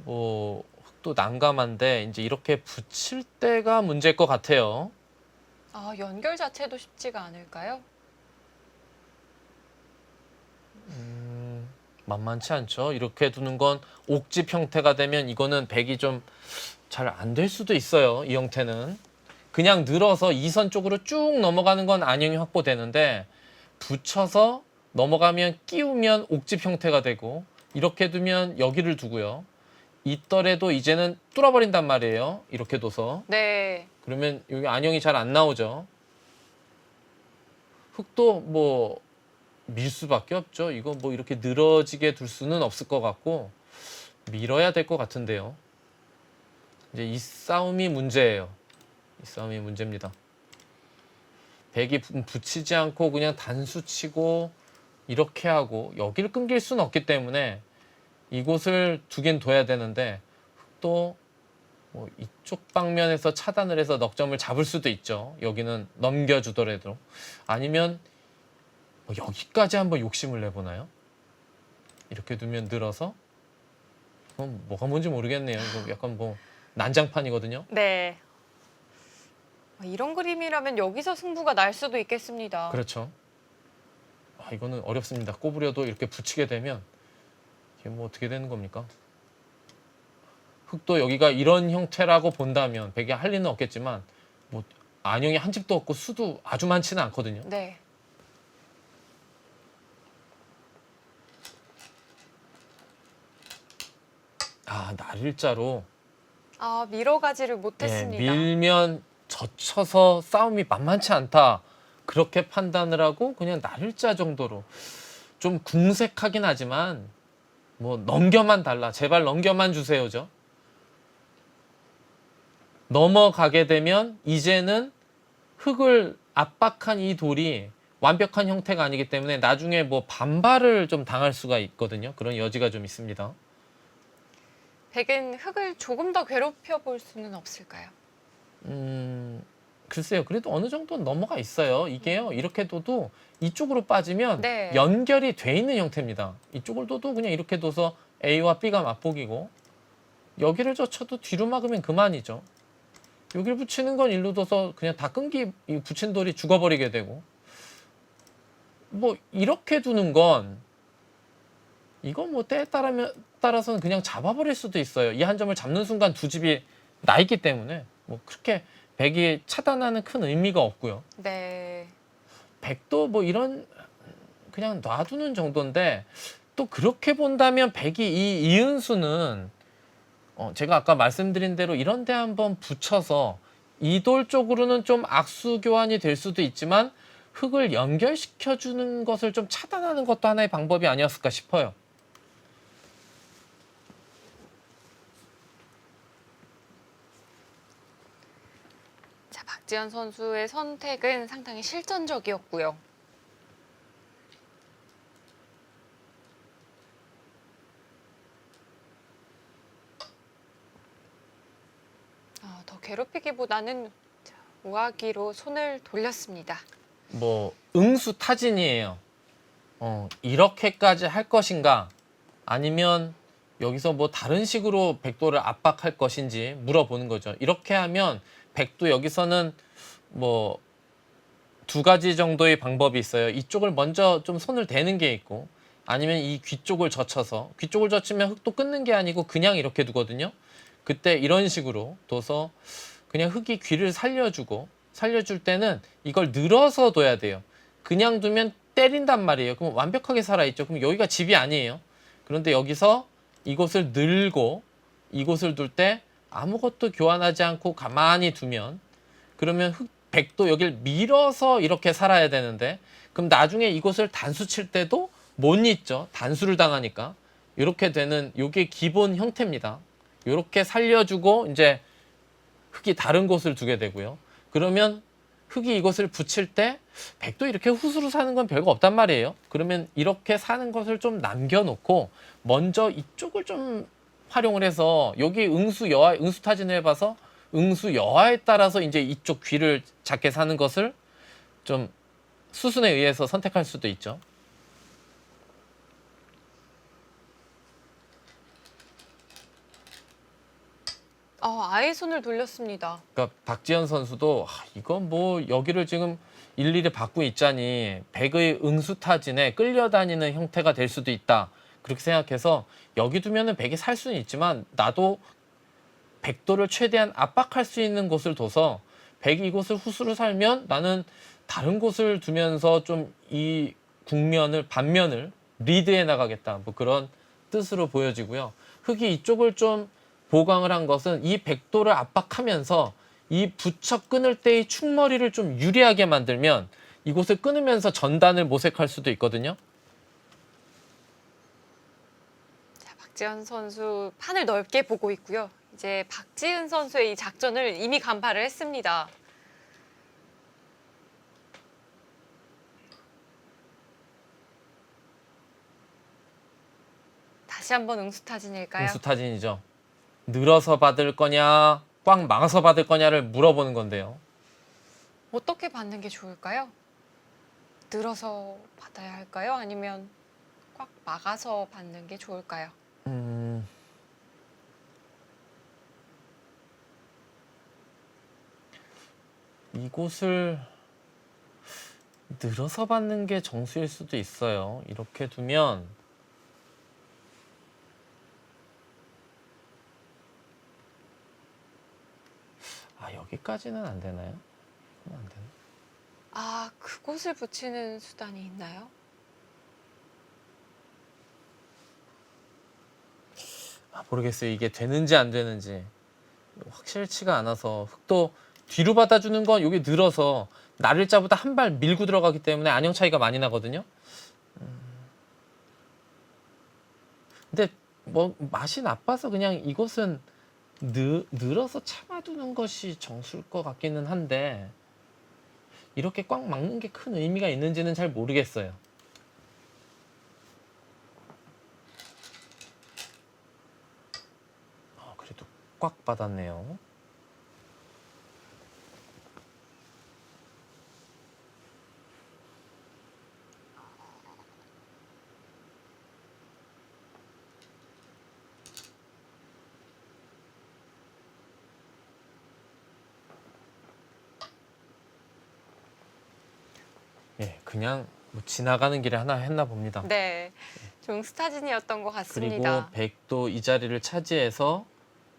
뭐 흑도 난감한데 이제 이렇게 붙일 때가 문제일 것 같아요. 연결 자체도 쉽지가 않을까요? 만만치 않죠. 이렇게 두는 건 옥집 형태가 되면 이거는 백이 좀 잘 안 될 수도 있어요. 이 형태는. 그냥 늘어서 2선 쪽으로 쭉 넘어가는 건 안형이 확보되는데 붙여서 넘어가면 끼우면 옥집 형태가 되고 이렇게 두면 여기를 두고요. 있더라도 이제는 뚫어버린단 말이에요. 이렇게 둬서. 네. 그러면 여기 안형이 잘 안 나오죠. 흙도 뭐 밀 수밖에 없죠. 이거 뭐 이렇게 늘어지게 둘 수는 없을 것 같고 밀어야 될 것 같은데요. 이제 이 싸움이 문제예요. 이 싸움이 문제입니다. 백이 붙이지 않고 그냥 단수 치고 이렇게 하고 여기를 끊길 수는 없기 때문에 이곳을 두긴 둬야 되는데 또 뭐 이쪽 방면에서 차단을 해서 넉점을 잡을 수도 있죠. 여기는 넘겨주더라도 아니면 뭐 여기까지 한번 욕심을 내보나요? 이렇게 두면 늘어서 그건 뭐가 뭔지 모르겠네요. 이거 약간 뭐 난장판이거든요. 네. 이런 그림이라면 여기서 승부가 날 수도 있겠습니다. 그렇죠. 이거는 어렵습니다. 꼬부려도 이렇게 붙이게 되면 이게 뭐 어떻게 되는 겁니까? 흙도 여기가 이런 형태라고 본다면 백이 할 리는 없겠지만 뭐 안형이 한 집도 없고 수도 아주 많지는 않거든요. 네. 날일자로 아, 밀어가지를 예, 못했습니다. 밀면 젖혀서 싸움이 만만치 않다. 그렇게 판단을 하고 그냥 날일자 정도로 좀 궁색하긴 하지만 뭐 넘겨만 달라. 제발 넘겨만 주세요죠. 넘어가게 되면 이제는 흙을 압박한 이 돌이 완벽한 형태가 아니기 때문에 나중에 뭐 반발을 좀 당할 수가 있거든요. 그런 여지가 좀 있습니다. 백은 흙을 조금 더 괴롭혀 볼 수는 없을까요? 글쎄요. 그래도 어느 정도는 넘어가 있어요. 이게요. 이렇게 둬도 이쪽으로 빠지면 네. 연결이 돼 있는 형태입니다. 이쪽을 둬도 그냥 이렇게 둬서 A와 B가 맞보기고 여기를 젖혀도 뒤로 막으면 그만이죠. 여기를 붙이는 건 일로 둬서 그냥 다 끈기 이 붙인 돌이 죽어버리게 되고 뭐 이렇게 두는 건 이건 뭐 때에 따라서는 그냥 잡아버릴 수도 있어요. 이 한 점을 잡는 순간 두 집이 나 있기 때문에 뭐 그렇게 백이 차단하는 큰 의미가 없고요. 네. 백도 뭐 이런 그냥 놔두는 정도인데 또 그렇게 본다면 백이 이 이은수는 제가 아까 말씀드린 대로 이런 데 한번 붙여서 이돌 쪽으로는 좀 악수 교환이 될 수도 있지만 흙을 연결시켜 주는 것을 좀 차단하는 것도 하나의 방법이 아니었을까 싶어요. 자, 박지현 선수의 선택은 상당히 실전적이었고요. 더 괴롭히기보다는 자, 우아기로 손을 돌렸습니다. 뭐 응수타진이에요. 이렇게까지 할 것인가 아니면 여기서 뭐 다른 식으로 백도를 압박할 것인지 물어보는 거죠. 이렇게 하면 백도 여기서는 뭐 두 가지 정도의 방법이 있어요. 이쪽을 먼저 좀 손을 대는 게 있고 아니면 이 귀 쪽을 젖혀서 귀 쪽을 젖히면 흙도 끊는 게 아니고 그냥 이렇게 두거든요. 그때 이런 식으로 둬서 그냥 흙이 귀를 살려줄 때는 이걸 늘어서 둬야 돼요. 그냥 두면 때린단 말이에요. 그럼 완벽하게 살아있죠. 그럼 여기가 집이 아니에요. 그런데 여기서 이곳을 늘고 이곳을 둘 때 아무것도 교환하지 않고 가만히 두면 그러면 백도 여길 밀어서 이렇게 살아야 되는데 그럼 나중에 이곳을 단수 칠 때도 못 잊죠. 단수를 당하니까. 이렇게 되는 이게 기본 형태입니다. 이렇게 살려주고 이제 흙이 다른 곳을 두게 되고요. 그러면 흙이 이것을 붙일 때 백도 이렇게 후수로 사는 건 별거 없단 말이에요. 그러면 이렇게 사는 것을 좀 남겨놓고 먼저 이쪽을 좀 활용을 해서 여기 응수 여하 응수 타진을 해봐서 응수 여하에 따라서 이제 이쪽 귀를 작게 사는 것을 좀 수순에 의해서 선택할 수도 있죠. 아예 손을 돌렸습니다. 그러니까 박지현 선수도 이건 뭐 여기를 지금 일일이 받고 있자니 백의 응수타진에 끌려다니는 형태가 될 수도 있다. 그렇게 생각해서 여기 두면은 백이 살 수는 있지만 나도 백도를 최대한 압박할 수 있는 곳을 둬서 백이 이곳을 후수로 살면 나는 다른 곳을 두면서 좀 이 국면을 반면을 리드해 나가겠다. 뭐 그런 뜻으로 보여지고요. 흙이 이쪽을 좀 보강을 한 것은 이 백도를 압박하면서 이 부처 끊을 때의 축머리를 좀 유리하게 만들면 이곳을 끊으면서 전단을 모색할 수도 있거든요. 자, 박지현 선수 판을 넓게 보고 있고요. 이제 박지은 선수의 이 작전을 이미 간파를 했습니다. 다시 한번 응수타진일까요? 응수타진이죠. 늘어서 받을 거냐, 꽉 막아서 받을 거냐를 물어보는 건데요. 어떻게 받는 게 좋을까요? 늘어서 받아야 할까요? 아니면 꽉 막아서 받는 게 좋을까요? 이곳을 늘어서 받는 게 정수일 수도 있어요. 이렇게 두면 여기까지는 안 되나요? 안 되나? 그곳을 붙이는 수단이 있나요? 모르겠어요. 이게 되는지 안 되는지 확실치가 않아서 흙도 뒤로 받아주는 건 여기 늘어서 날일자보다 한 발 밀고 들어가기 때문에 안형 차이가 많이 나거든요. 근데 뭐 맛이 나빠서 그냥 이것은 늘어서 참아두는 것이 정수일 것 같기는 한데 이렇게 꽉 막는 게 큰 의미가 있는지는 잘 모르겠어요. 그래도 꽉 받았네요. 예, 그냥 뭐 지나가는 길에 하나 했나 봅니다. 네, 좀 스타진이었던 것 그리고 같습니다. 백도 이 자리를 차지해서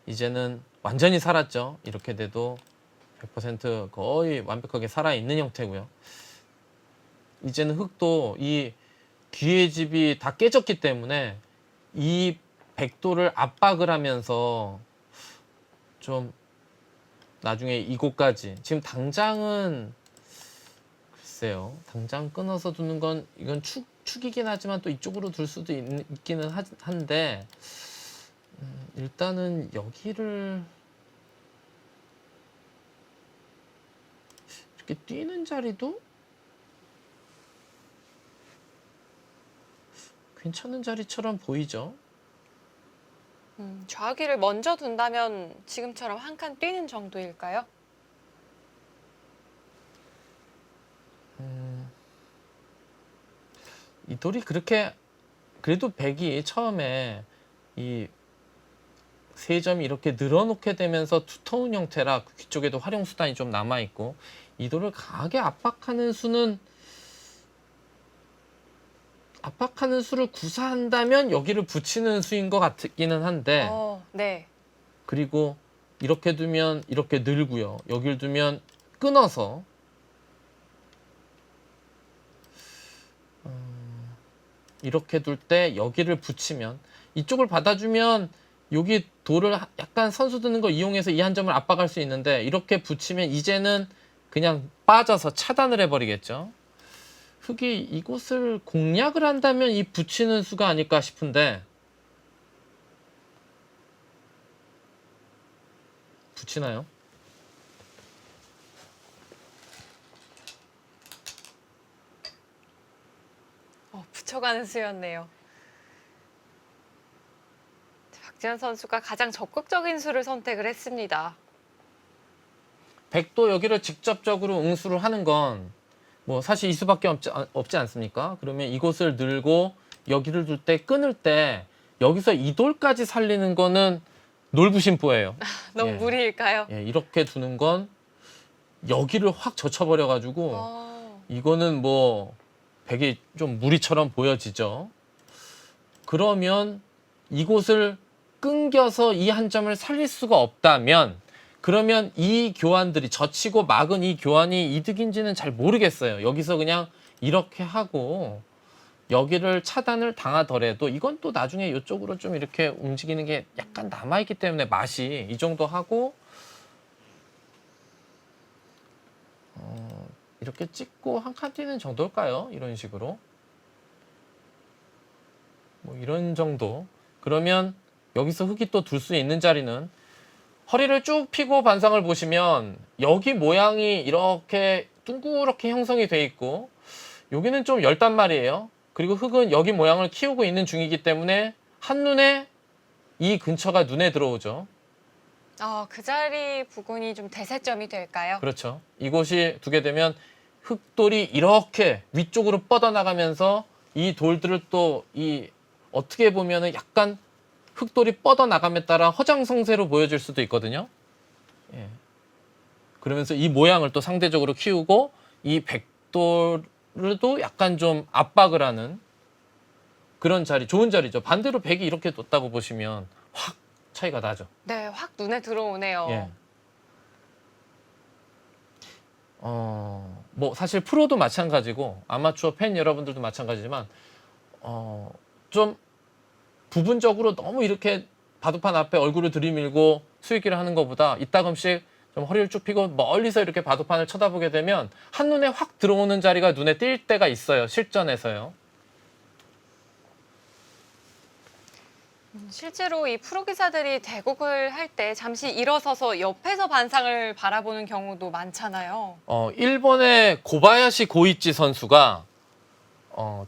이제는 완전히 살았죠. 이렇게 돼도 100% 거의 완벽하게 살아있는 형태고요. 이제는 흙도 이 귀의 집이 다 깨졌기 때문에 이 백도를 압박을 하면서 좀 나중에 이곳까지 지금 당장은 글쎄요. 당장 끊어서 두는 건 이건 축이긴 하지만 또 이쪽으로 둘 수도 있기는 한데 일단은 여기를 이렇게 뛰는 자리도 괜찮은 자리처럼 보이죠. 좌기를 먼저 둔다면 지금처럼 한 칸 뛰는 정도일까요? 이 돌이 그렇게 그래도 백이 처음에 이 세 점이 이렇게 늘어놓게 되면서 두터운 형태라 귀 쪽에도 활용 수단이 좀 남아 있고 이 돌을 강하게 압박하는 수를 구사한다면 여기를 붙이는 수인 것 같기는 한데 네. 그리고 이렇게 두면 이렇게 늘고요. 여기를 두면 끊어서 이렇게 둘 때 여기를 붙이면 이쪽을 받아주면 여기 돌을 약간 선수 드는 걸 이용해서 이 한 점을 압박할 수 있는데 이렇게 붙이면 이제는 그냥 빠져서 차단을 해버리겠죠. 흙이 이곳을 공략을 한다면 이 붙이는 수가 아닐까 싶은데 붙이나요? 붙여가는 수였네요. 박지현 선수가 가장 적극적인 수를 선택을 했습니다. 백도 여기를 직접적으로 응수를 하는 건 뭐 사실 이 수밖에 없지 않습니까? 그러면 이곳을 늘고 여기를 둘 때 끊을 때 여기서 이 돌까지 살리는 거는 놀부심보예요. 너무 예. 무리일까요? 예, 이렇게 두는 건 여기를 확 젖혀버려가지고 이거는 뭐 백이 좀 무리처럼 보여지죠. 그러면 이곳을 끊겨서 이 한 점을 살릴 수가 없다면 그러면 이 교환들이 젖히고 막은 이 교환이 이득인지는 잘 모르겠어요. 여기서 그냥 이렇게 하고 여기를 차단을 당하더라도 이건 또 나중에 이쪽으로 좀 이렇게 움직이는 게 약간 남아있기 때문에 맛이 이 정도 하고 이렇게 찍고 한 칸 뛰는 정도일까요? 이런 식으로 뭐 이런 정도. 그러면 여기서 흙이 또 둘 수 있는 자리는 허리를 쭉 펴고 반상을 보시면 여기 모양이 이렇게 둥그렇게 형성이 돼 있고 여기는 좀 열단 말이에요. 그리고 흙은 여기 모양을 키우고 있는 중이기 때문에 한눈에 이 근처가 눈에 들어오죠. 그 자리 부분이 좀 대세점이 될까요? 그렇죠. 이곳이 두게 되면 흙돌이 이렇게 위쪽으로 뻗어나가면서 이 돌들을 또 이 어떻게 보면은 약간 흙돌이 뻗어나감에 따라 허장성세로 보여질 수도 있거든요. 예. 그러면서 이 모양을 또 상대적으로 키우고 이 백돌도 약간 좀 압박을 하는 그런 자리, 좋은 자리죠. 반대로 백이 이렇게 뒀다고 보시면 확 차이가 나죠. 네, 확 눈에 들어오네요. 예. 뭐 사실 프로도 마찬가지고 아마추어 팬 여러분들도 마찬가지지만 좀 부분적으로 너무 이렇게 바둑판 앞에 얼굴을 들이밀고 수익기를 하는 것보다 이따금씩 좀 허리를 쭉 펴고 멀리서 이렇게 바둑판을 쳐다보게 되면 한눈에 확 들어오는 자리가 눈에 띌 때가 있어요. 실전에서요. 실제로 이 프로 기사들이 대국을 할 때 잠시 일어서서 옆에서 반상을 바라보는 경우도 많잖아요. 일본의 고바야시 고이치 선수가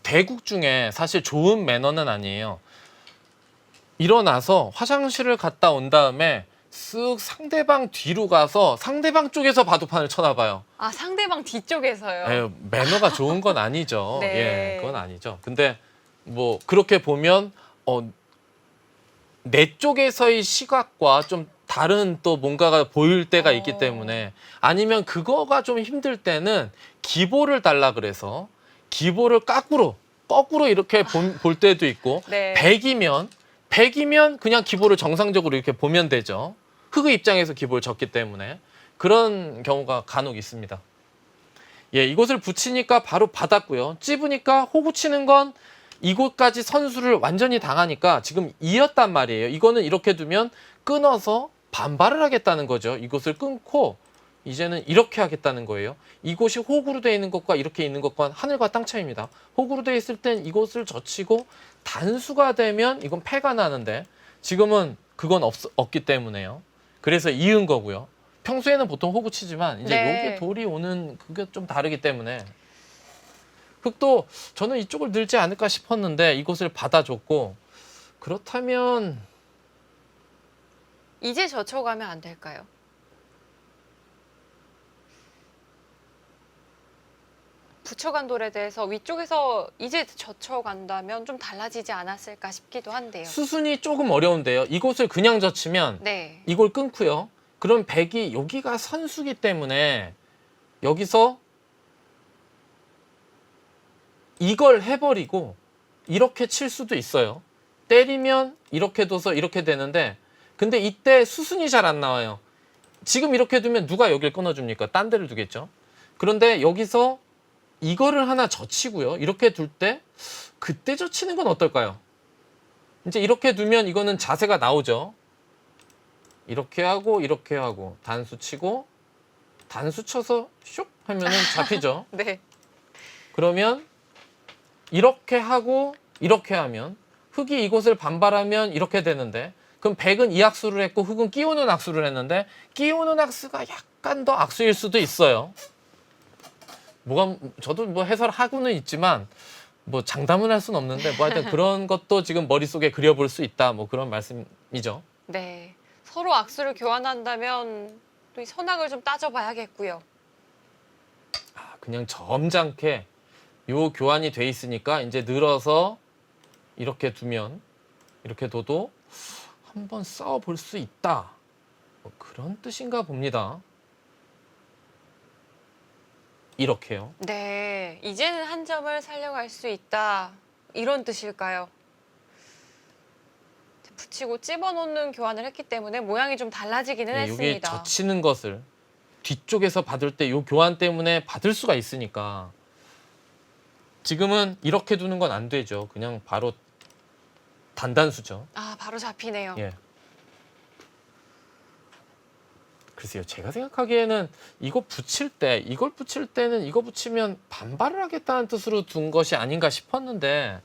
대국 중에 사실 좋은 매너는 아니에요. 일어나서 화장실을 갔다 온 다음에 쓱 상대방 뒤로 가서 상대방 쪽에서 바둑판을 쳐다봐요. 아, 상대방 뒤쪽에서요. 에휴, 매너가 좋은 건 아니죠. 네. 예, 그건 아니죠. 근데 뭐 그렇게 보면 내 쪽에서의 시각과 좀 다른 또 뭔가가 보일 때가 있기 때문에 아니면 그거가 좀 힘들 때는 기보를 달라 그래서 기보를 거꾸로 이렇게 볼 때도 있고 네. 100이면 그냥 기보를 정상적으로 이렇게 보면 되죠. 흑의 입장에서 기보를 졌기 때문에 그런 경우가 간혹 있습니다. 예, 이곳을 붙이니까 바로 받았고요. 찝으니까 호구 치는 건 이곳까지 선수를 완전히 당하니까 지금 이었단 말이에요. 이거는 이렇게 두면 끊어서 반발을 하겠다는 거죠. 이곳을 끊고 이제는 이렇게 하겠다는 거예요. 이곳이 호구로 되어 있는 것과 이렇게 있는 것과 하늘과 땅 차이입니다. 호구로 되어 있을 땐 이곳을 젖히고 단수가 되면 이건 패가 나는데 지금은 그건 없기 때문에요. 그래서 이은 거고요. 평소에는 보통 호구 치지만 이제 네. 여기에 돌이 오는 그게 좀 다르기 때문에 흑도 저는 이쪽을 늘지 않을까 싶었는데 이곳을 받아줬고 그렇다면 이제 젖혀가면 안 될까요? 붙여간 돌에 대해서 위쪽에서 이제 젖혀간다면 좀 달라지지 않았을까 싶기도 한데요. 수순이 조금 어려운데요. 이곳을 그냥 젖히면 네. 이걸 끊고요. 그럼 백이 여기가 선수기 때문에 여기서 이걸 해버리고 이렇게 칠 수도 있어요. 때리면 이렇게 둬서 이렇게 되는데 근데 이때 수순이 잘 안 나와요. 지금 이렇게 두면 누가 여길 끊어줍니까? 딴 데를 두겠죠. 그런데 여기서 이거를 하나 젖히고요. 이렇게 둘 때 그때 젖히는 건 어떨까요? 이제 이렇게 두면 이거는 자세가 나오죠. 이렇게 하고 단수 치고 단수 쳐서 슉 하면은 잡히죠. 네. 그러면 이렇게 하고 이렇게 하면 흑이 이곳을 반발하면 이렇게 되는데 그럼 백은 이 악수를 했고 흑은 끼우는 악수를 했는데 끼우는 악수가 약간 더 악수일 수도 있어요. 저도 뭐 해설하고는 있지만 뭐 장담은 할 수는 없는데 뭐 하여튼 그런 것도 지금 머릿속에 그려볼 수 있다 뭐 그런 말씀이죠. 네. 서로 악수를 교환한다면 또 이 선악을 좀 따져봐야겠고요. 그냥 점잖게 요 교환이 돼 있으니까 이제 늘어서 이렇게 두면 이렇게 둬도 한번 싸워볼 수 있다. 뭐 그런 뜻인가 봅니다. 이렇게요. 네. 이제는 한 점을 살려갈 수 있다. 이런 뜻일까요? 붙이고 찝어놓는 교환을 했기 때문에 모양이 좀 달라지기는 네, 여기 했습니다. 젖히는 것을 뒤쪽에서 받을 때 요 교환 때문에 받을 수가 있으니까 지금은 이렇게 두는 건 안 되죠. 그냥 바로 단단수죠. 아, 바로 잡히네요. 예. 글쎄요. 제가 생각하기에는 이걸 붙일 때는 이거 붙이면 반발을 하겠다는 뜻으로 둔 것이 아닌가 싶었는데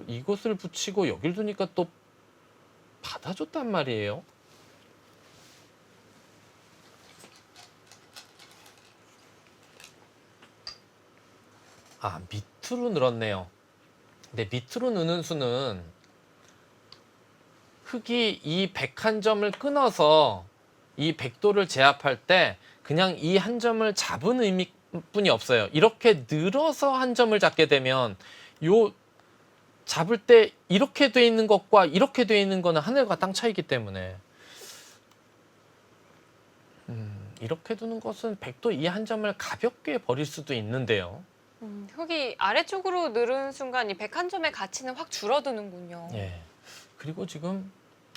이곳을 붙이고 여길 두니까 또 받아줬단 말이에요. 아, 밑으로 늘었네요. 근데 밑으로 느는 수는 흑이 이 101점을 끊어서 이 100도를 제압할 때 그냥 이 한 점을 잡은 의미뿐이 없어요. 이렇게 늘어서 한 점을 잡게 되면 요 잡을 때 이렇게 돼 있는 것과 이렇게 돼 있는 거는 하늘과 땅 차이기 때문에 이렇게 두는 것은 100도 이 한 점을 가볍게 버릴 수도 있는데요. 흙이 아래쪽으로 늘은 순간 이 101점의 가치는 확 줄어드는군요. 예. 그리고 지금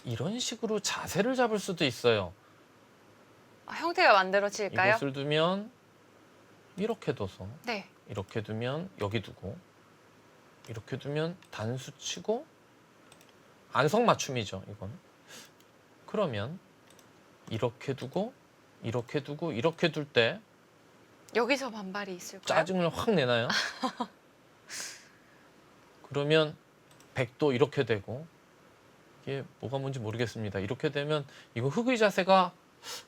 이런 식으로 자세를 잡을 수도 있어요. 아, 형태가 만들어질까요? 이것을 두면 이렇게 둬서 네. 이렇게 두면 여기 두고 이렇게 두면 단수 치고 안성맞춤이죠, 이건. 그러면 이렇게 두고 이렇게 두고 이렇게 둘 때 여기서 반발이 있을까요? 짜증을 확 내나요? 그러면 백도 이렇게 되고 이게 뭐가 뭔지 모르겠습니다. 이렇게 되면 이거 흑의 자세가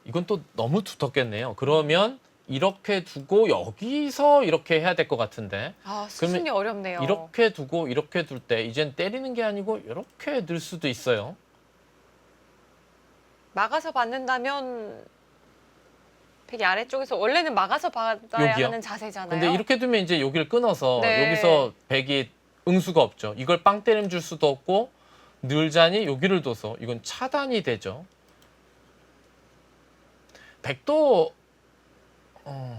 이건 또 너무 두텁겠네요. 그러면 이렇게 두고 여기서 이렇게 해야 될 것 같은데 아, 수순이 어렵네요. 이렇게 두고 이렇게 둘 때 이젠 때리는 게 아니고 이렇게 들 수도 있어요. 막아서 받는다면 백이 아래쪽에서 원래는 막아서 받아야 여기요? 하는 자세잖아요. 근데 이렇게 두면 이제 여기를 끊어서 네. 여기서 백이 응수가 없죠. 이걸 빵 때림 줄 수도 없고 늘자니 여기를 둬서 이건 차단이 되죠. 백도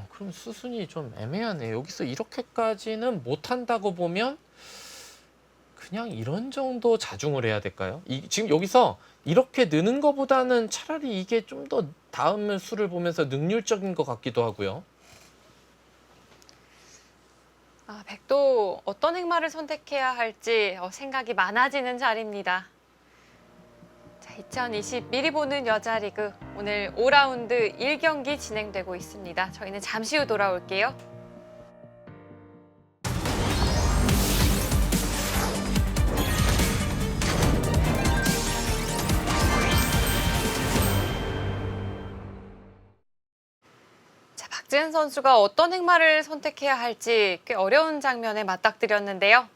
그럼 수순이 좀 애매하네. 여기서 이렇게까지는 못한다고 보면 그냥 이런 정도 자중을 해야 될까요? 지금 여기서 이렇게 느는 것보다는 차라리 이게 좀 더 다음 수를 보면서 능률적인 것 같기도 하고요. 아, 백도 어떤 행마를 선택해야 할지 생각이 많아지는 자리입니다. 자, 2020 미리 보는 여자리그 오늘 5라운드 1경기 진행되고 있습니다. 저희는 잠시 후 돌아올게요. 자, 박지은 선수가 어떤 행마를 선택해야 할지 꽤 어려운 장면에 맞닥뜨렸는데요.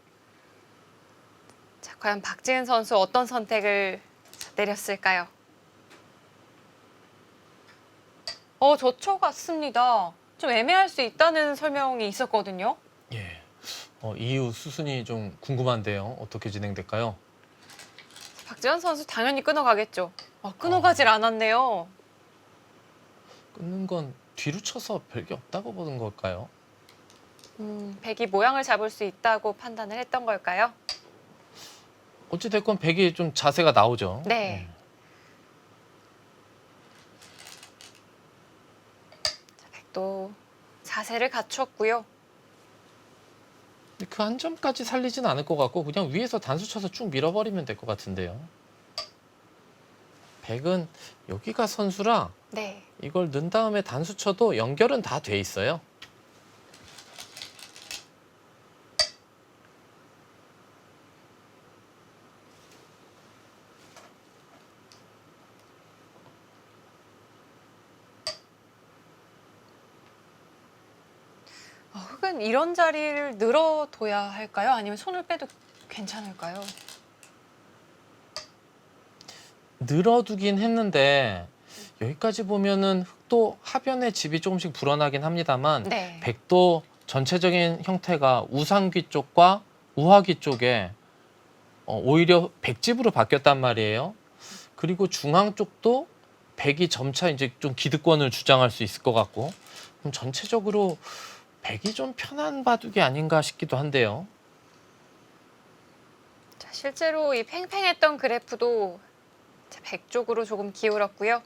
자, 과연 박지은 선수 어떤 선택을 내렸을까요? 저초 같습니다. 좀 애매할 수 있다는 설명이 있었거든요. 예. 이후 수순이 좀 궁금한데요. 어떻게 진행될까요? 박지현 선수 당연히 끊어가겠죠. 끊어가질 않았네요. 끊는 건 뒤로 쳐서 별게 없다고 보는 걸까요? 백이 모양을 잡을 수 있다고 판단을 했던 걸까요? 어찌됐건 백이 좀 자세가 나오죠. 네. 자, 백도 자세를 갖췄고요. 그 한 점까지 살리진 않을 것 같고 그냥 위에서 단수 쳐서 쭉 밀어버리면 될 것 같은데요. 백은 여기가 선수라 네. 이걸 넣은 다음에 단수 쳐도 연결은 다 돼 있어요. 흑은 이런 자리를 늘어둬야 할까요? 아니면 손을 빼도 괜찮을까요? 늘어두긴 했는데 여기까지 보면은 흑도 하변의 집이 조금씩 불어나긴 합니다만 네. 백도 전체적인 형태가 우상귀 쪽과 우하귀 쪽에 오히려 백집으로 바뀌었단 말이에요. 그리고 중앙 쪽도 백이 점차 이제 좀 기득권을 주장할 수 있을 것 같고 그럼 전체적으로 백이 좀 편한 바둑이 아닌가 싶기도 한데요. 자, 실제로 이 팽팽했던 그래프도 백 쪽으로 조금 기울었고요.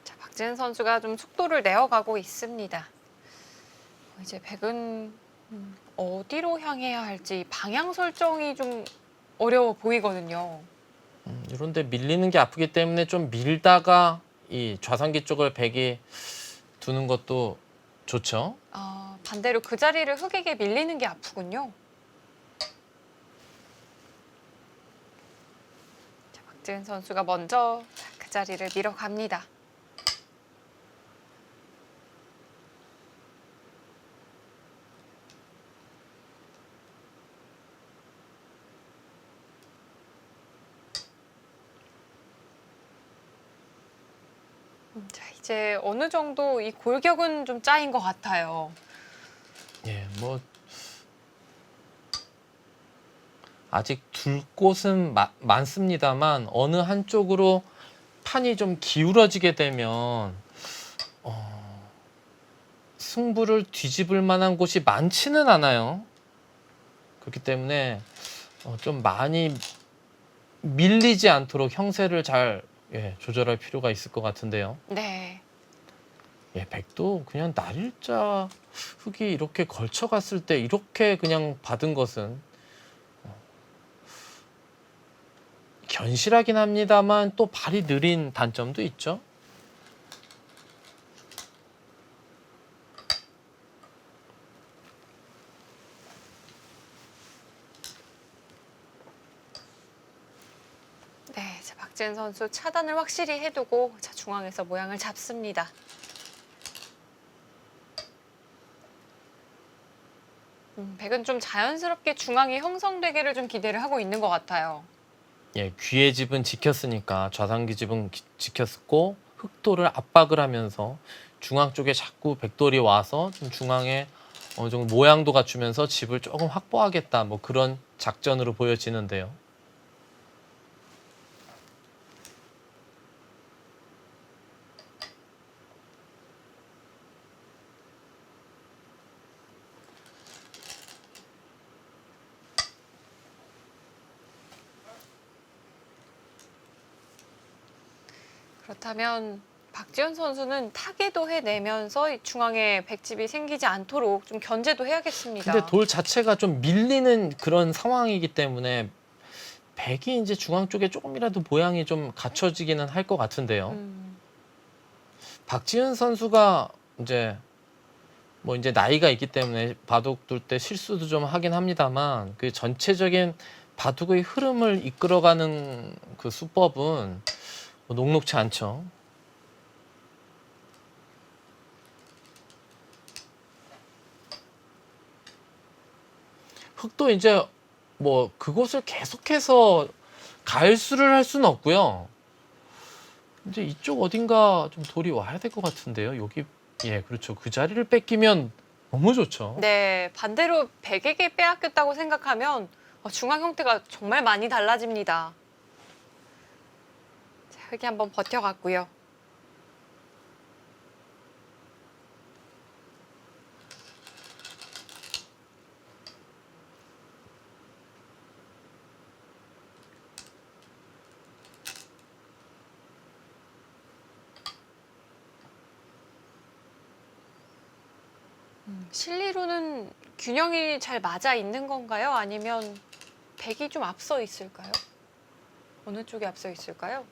자, 박지은 선수가 좀 속도를 내어가고 있습니다. 이제 백은 어디로 향해야 할지 방향 설정이 좀 어려워 보이거든요. 이런데 밀리는 게 아프기 때문에 좀 밀다가 이 좌상기 쪽을 백이 두는 것도 좋죠. 반대로 그 자리를 흑에게 밀리는 게 아프군요. 자, 박지은 선수가 먼저 그 자리를 밀어갑니다. 자, 이제 어느 정도 이 골격은 좀 짜인 것 같아요. 예, 뭐 아직 둘 곳은 많습니다만 어느 한쪽으로 판이 좀 기울어지게 되면 승부를 뒤집을 만한 곳이 많지는 않아요. 그렇기 때문에 좀 많이 밀리지 않도록 형세를 잘 조절할 필요가 있을 것 같은데요. 네. 백도 그냥 날일자 흙이 이렇게 걸쳐갔을 때 이렇게 그냥 받은 것은 견실하긴 합니다만 또 발이 느린 단점도 있죠. 네, 자, 박지은 선수 차단을 확실히 해두고 자, 중앙에서 모양을 잡습니다. 백은 좀 자연스럽게 중앙이 형성되기를 좀 기대를 하고 있는 것 같아요. 귀의 집은 지켰으니까 좌상기 집은 지켰고 흑돌을 압박을 하면서 중앙 쪽에 자꾸 백돌이 와서 좀 중앙에 어느 정도 모양도 갖추면서 집을 조금 확보하겠다 뭐 그런 작전으로 보여지는데요. 그렇다면 박지현 선수는 타개도 해내면서 이 중앙에 백집이 생기지 않도록 좀 견제도 해야겠습니다. 근데 돌 자체가 좀 밀리는 그런 상황이기 때문에 백이 이제 중앙 쪽에 조금이라도 모양이 좀 갖춰지기는 할 것 같은데요. 박지은 선수가 이제 뭐 이제 나이가 있기 때문에 바둑 둘 때 실수도 좀 하긴 합니다만 그 전체적인 바둑의 흐름을 이끌어가는 그 수법은 뭐 녹록치 않죠. 흑도 이제 뭐 그곳을 계속해서 가열수를 할 수는 없고요. 이제 이쪽 어딘가 좀 돌이 와야 될 것 같은데요. 여기 그렇죠. 그 자리를 뺏기면 너무 좋죠. 네, 반대로 백에게 빼앗겼다고 생각하면 중앙 형태가 정말 많이 달라집니다. 자, 흑이 한번 버텨갔고요. 실리로는 균형이 잘 맞아 있는 건가요? 아니면 백이 좀 앞서 있을까요? 어느 쪽이 앞서 있을까요?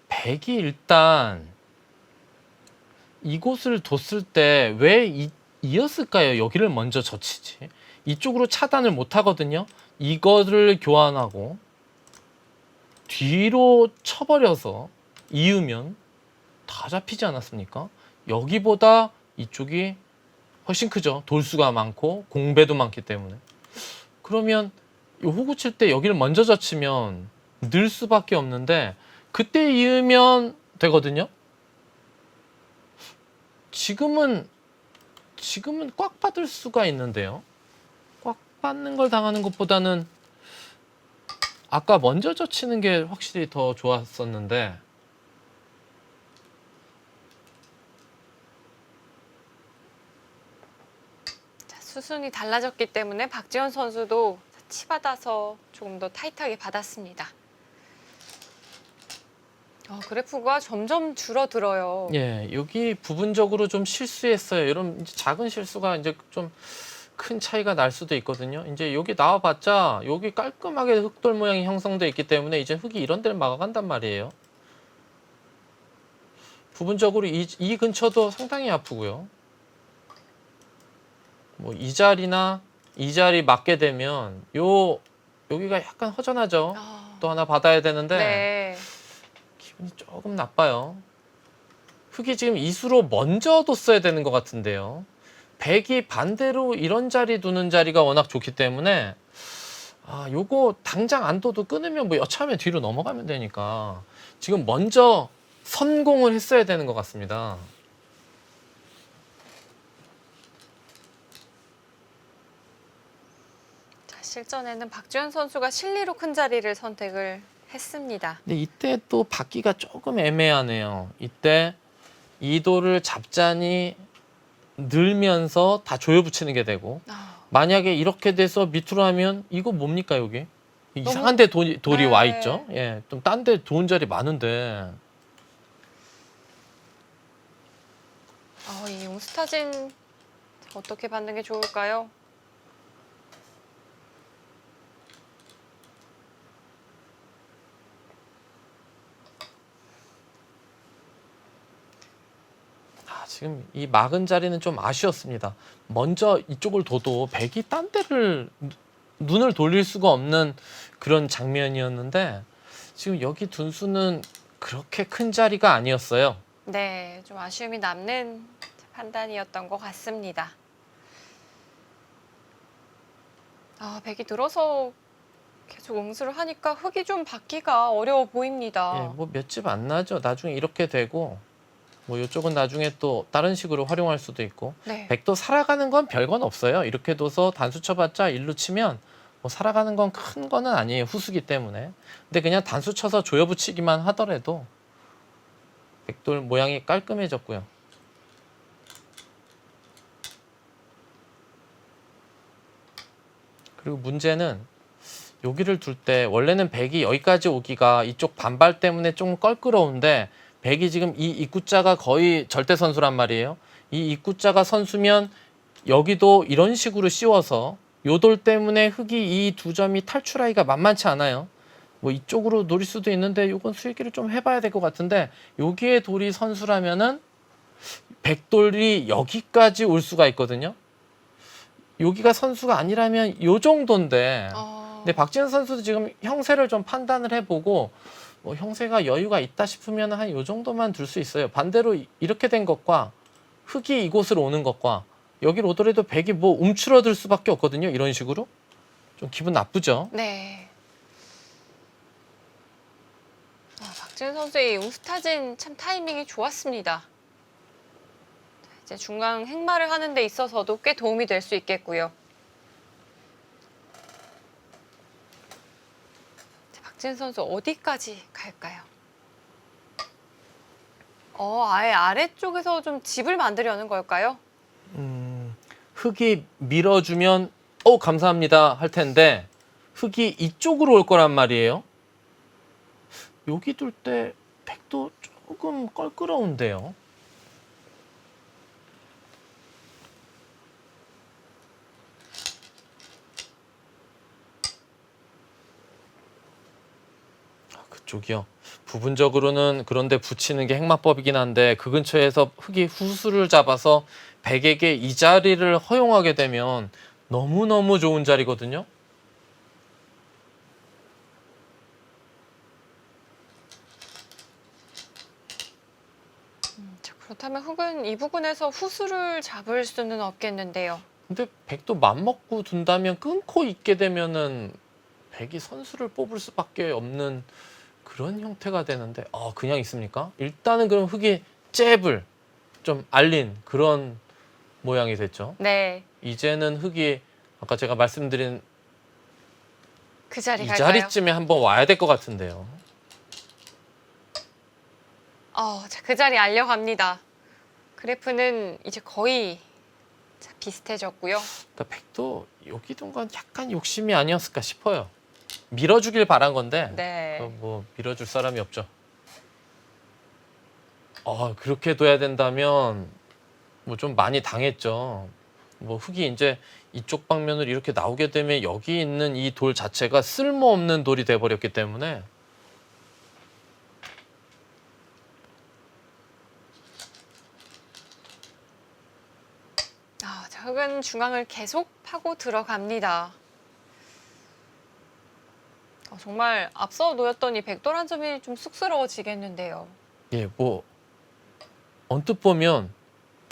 백이 일단 이곳을 뒀을 때 왜 이었을까요? 여기를 먼저 젖히지. 이쪽으로 차단을 못 하거든요. 이거를 교환하고 뒤로 쳐버려서 이으면 다 잡히지 않았습니까? 여기보다 이쪽이 훨씬 크죠. 돌수가 많고 공배도 많기 때문에. 그러면 이 호구 칠 때 여기를 먼저 젖히면 늘 수밖에 없는데 그때 이으면 되거든요. 지금은 꽉 받을 수가 있는데요. 꽉 받는 걸 당하는 것보다는 아까 먼저 젖히는 게 확실히 더 좋았었는데 자, 수순이 달라졌기 때문에 박지현 선수도 치받아서 조금 더 타이트하게 받았습니다. 그래프가 점점 줄어들어요. 여기 부분적으로 좀 실수했어요. 이런 이제 작은 실수가 이제 좀 큰 차이가 날 수도 있거든요. 이제 여기 나와봤자 여기 깔끔하게 흑돌 모양이 형성돼 있기 때문에 이제 흑이 이런 데를 막아간단 말이에요. 부분적으로 이 근처도 상당히 아프고요. 뭐 이 자리나 이 자리 맞게 되면 여기가 약간 허전하죠. 또 하나 받아야 되는데 네. 기분이 조금 나빠요. 흑이 지금 이수로 먼저 뒀어야 되는 것 같은데요. 백이 반대로 이런 자리 두는 자리가 워낙 좋기 때문에 요거 당장 안 둬도 끊으면 뭐 여차하면 뒤로 넘어가면 되니까 지금 먼저 선공을 했어야 되는 것 같습니다. 자, 실전에는 박지현 선수가 실리로 큰 자리를 선택을 했습니다. 근데 이때 또 받기가 조금 애매하네요. 이때 이 돌을 잡자니 늘면서 다 조여 붙이는 게 되고 만약에 이렇게 돼서 밑으로 하면 이거 뭡니까 여기? 이상한 데 돌이 네. 와 있죠. 예, 좀 딴 데 좋은 자리 많은데. 이 용스타진 어떻게 받는 게 좋을까요? 지금 이 막은 자리는 좀 아쉬웠습니다. 먼저 이쪽을 둬도 백이 딴 데를 눈을 돌릴 수가 없는 그런 장면이었는데 지금 여기 둔수는 그렇게 큰 자리가 아니었어요. 네, 좀 아쉬움이 남는 판단이었던 것 같습니다. 백이 들어서 계속 응수를 하니까 흙이 좀 받기가 어려워 보입니다. 예, 뭐 몇 집 안 나죠. 나중에 이렇게 되고 뭐 이쪽은 나중에 또 다른 식으로 활용할 수도 있고 네. 백도 살아가는 건 별건 없어요. 이렇게 둬서 단수 쳐봤자 일루 치면 뭐 살아가는 건 큰 거는 아니에요. 후수기 때문에. 근데 그냥 단수 쳐서 조여붙이기만 하더라도 백돌 모양이 깔끔해졌고요. 그리고 문제는 여기를 둘 때 원래는 백이 여기까지 오기가 이쪽 반발 때문에 좀 껄끄러운데 백이 지금 이 입구자가 거의 절대 선수란 말이에요. 이 입구자가 선수면 여기도 이런 식으로 씌워서 요돌 때문에 흙이 이 두 점이 탈출하기가 만만치 않아요. 뭐 이쪽으로 노릴 수도 있는데 이건 수익기를 좀 해봐야 될 것 같은데 여기에 돌이 선수라면은 백돌이 여기까지 올 수가 있거든요. 여기가 선수가 아니라면 요 정도인데 근데 박지현 선수도 지금 형세를 좀 판단을 해보고 뭐 형세가 여유가 있다 싶으면 한 요 정도만 둘 수 있어요. 반대로 이렇게 된 것과 흙이 이곳으로 오는 것과 여기로 오더라도 백이 뭐 움츠러들 수밖에 없거든요. 이런 식으로 좀 기분 나쁘죠. 네. 박지은 선수의 용스타진 참 타이밍이 좋았습니다. 이제 중앙 행마를 하는 데 있어서도 꽤 도움이 될 수 있겠고요. 박지은 선수 어디까지 갈까요? 아예 아래쪽에서 좀 집을 만들려는 걸까요? 흙이 밀어주면 감사합니다 할 텐데 흙이 이쪽으로 올 거란 말이에요. 여기 둘 때 백도 조금 껄끄러운데요. 그쪽이요. 부분적으로는 그런데 붙이는 게 행마법이긴 한데 그 근처에서 흙이 후수를 잡아서 백에게 이 자리를 허용하게 되면 너무너무 좋은 자리거든요. 그렇다면 흙은 이 부분에서 후수를 잡을 수는 없겠는데요. 근데 백도 맘먹고 둔다면 끊고 있게 되면은 백이 선수를 뽑을 수밖에 없는 그런 형태가 되는데 그냥 있습니까? 일단은 그럼 흙이 잽을 좀 알린 그런 모양이 됐죠. 네. 이제는 흙이 아까 제가 말씀드린 그 자리 이 갈까요? 자리쯤에 한번 와야 될 것 같은데요. 자, 그 자리 알려갑니다. 그래프는 이제 거의 비슷해졌고요. 그러니까 백도 여기 둔 건 약간 욕심이 아니었을까 싶어요. 밀어주길 바란 건데 네. 뭐 밀어줄 사람이 없죠. 그렇게 둬야 된다면 뭐 좀 많이 당했죠. 뭐 흙이 이제 이쪽 방면으로 이렇게 나오게 되면 여기 있는 이 돌 자체가 쓸모없는 돌이 돼버렸기 때문에 자, 흙은 중앙을 계속 파고 들어갑니다. 정말 앞서 놓였던 이 백돌 한 점이 좀 쑥스러워지겠는데요. 예, 뭐 언뜻 보면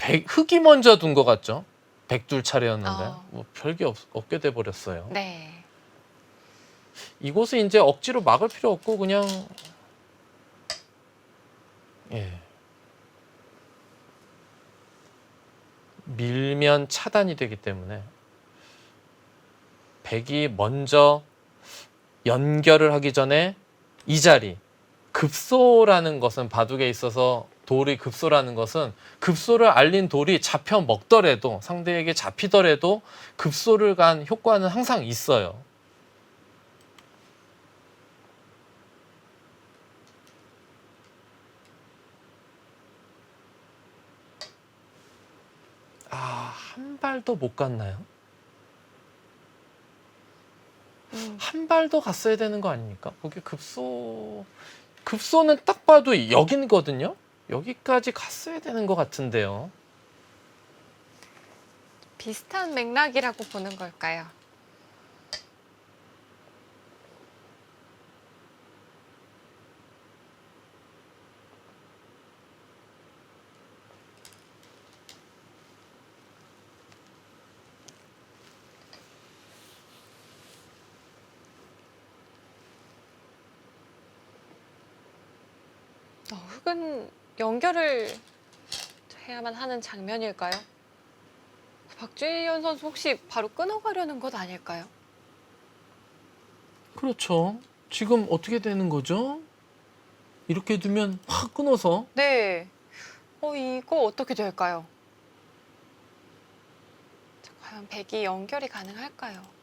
흙이 먼저 둔 것 같죠. 백둘 차례였는데 뭐 별게 없게 돼 버렸어요. 네. 이곳은 이제 억지로 막을 필요 없고 그냥 밀면 차단이 되기 때문에 백이 먼저 연결을 하기 전에 이 자리 급소라는 것은 바둑에 있어서 돌이 급소라는 것은 급소를 알린 돌이 잡혀 먹더라도 상대에게 잡히더라도 급소를 간 효과는 항상 있어요. 한 발도 못 갔나요? 한 발 더 갔어야 되는 거 아닙니까? 거기 급소는 딱 봐도 여기거든요. 여기까지 갔어야 되는 것 같은데요. 비슷한 맥락이라고 보는 걸까요? 흙은 연결을 해야만 하는 장면일까요? 박지현 선수 혹시 바로 끊어가려는 것 아닐까요? 그렇죠. 지금 어떻게 되는 거죠? 이렇게 두면 확 끊어서 네. 이거 어떻게 될까요? 자, 과연 백이 연결이 가능할까요?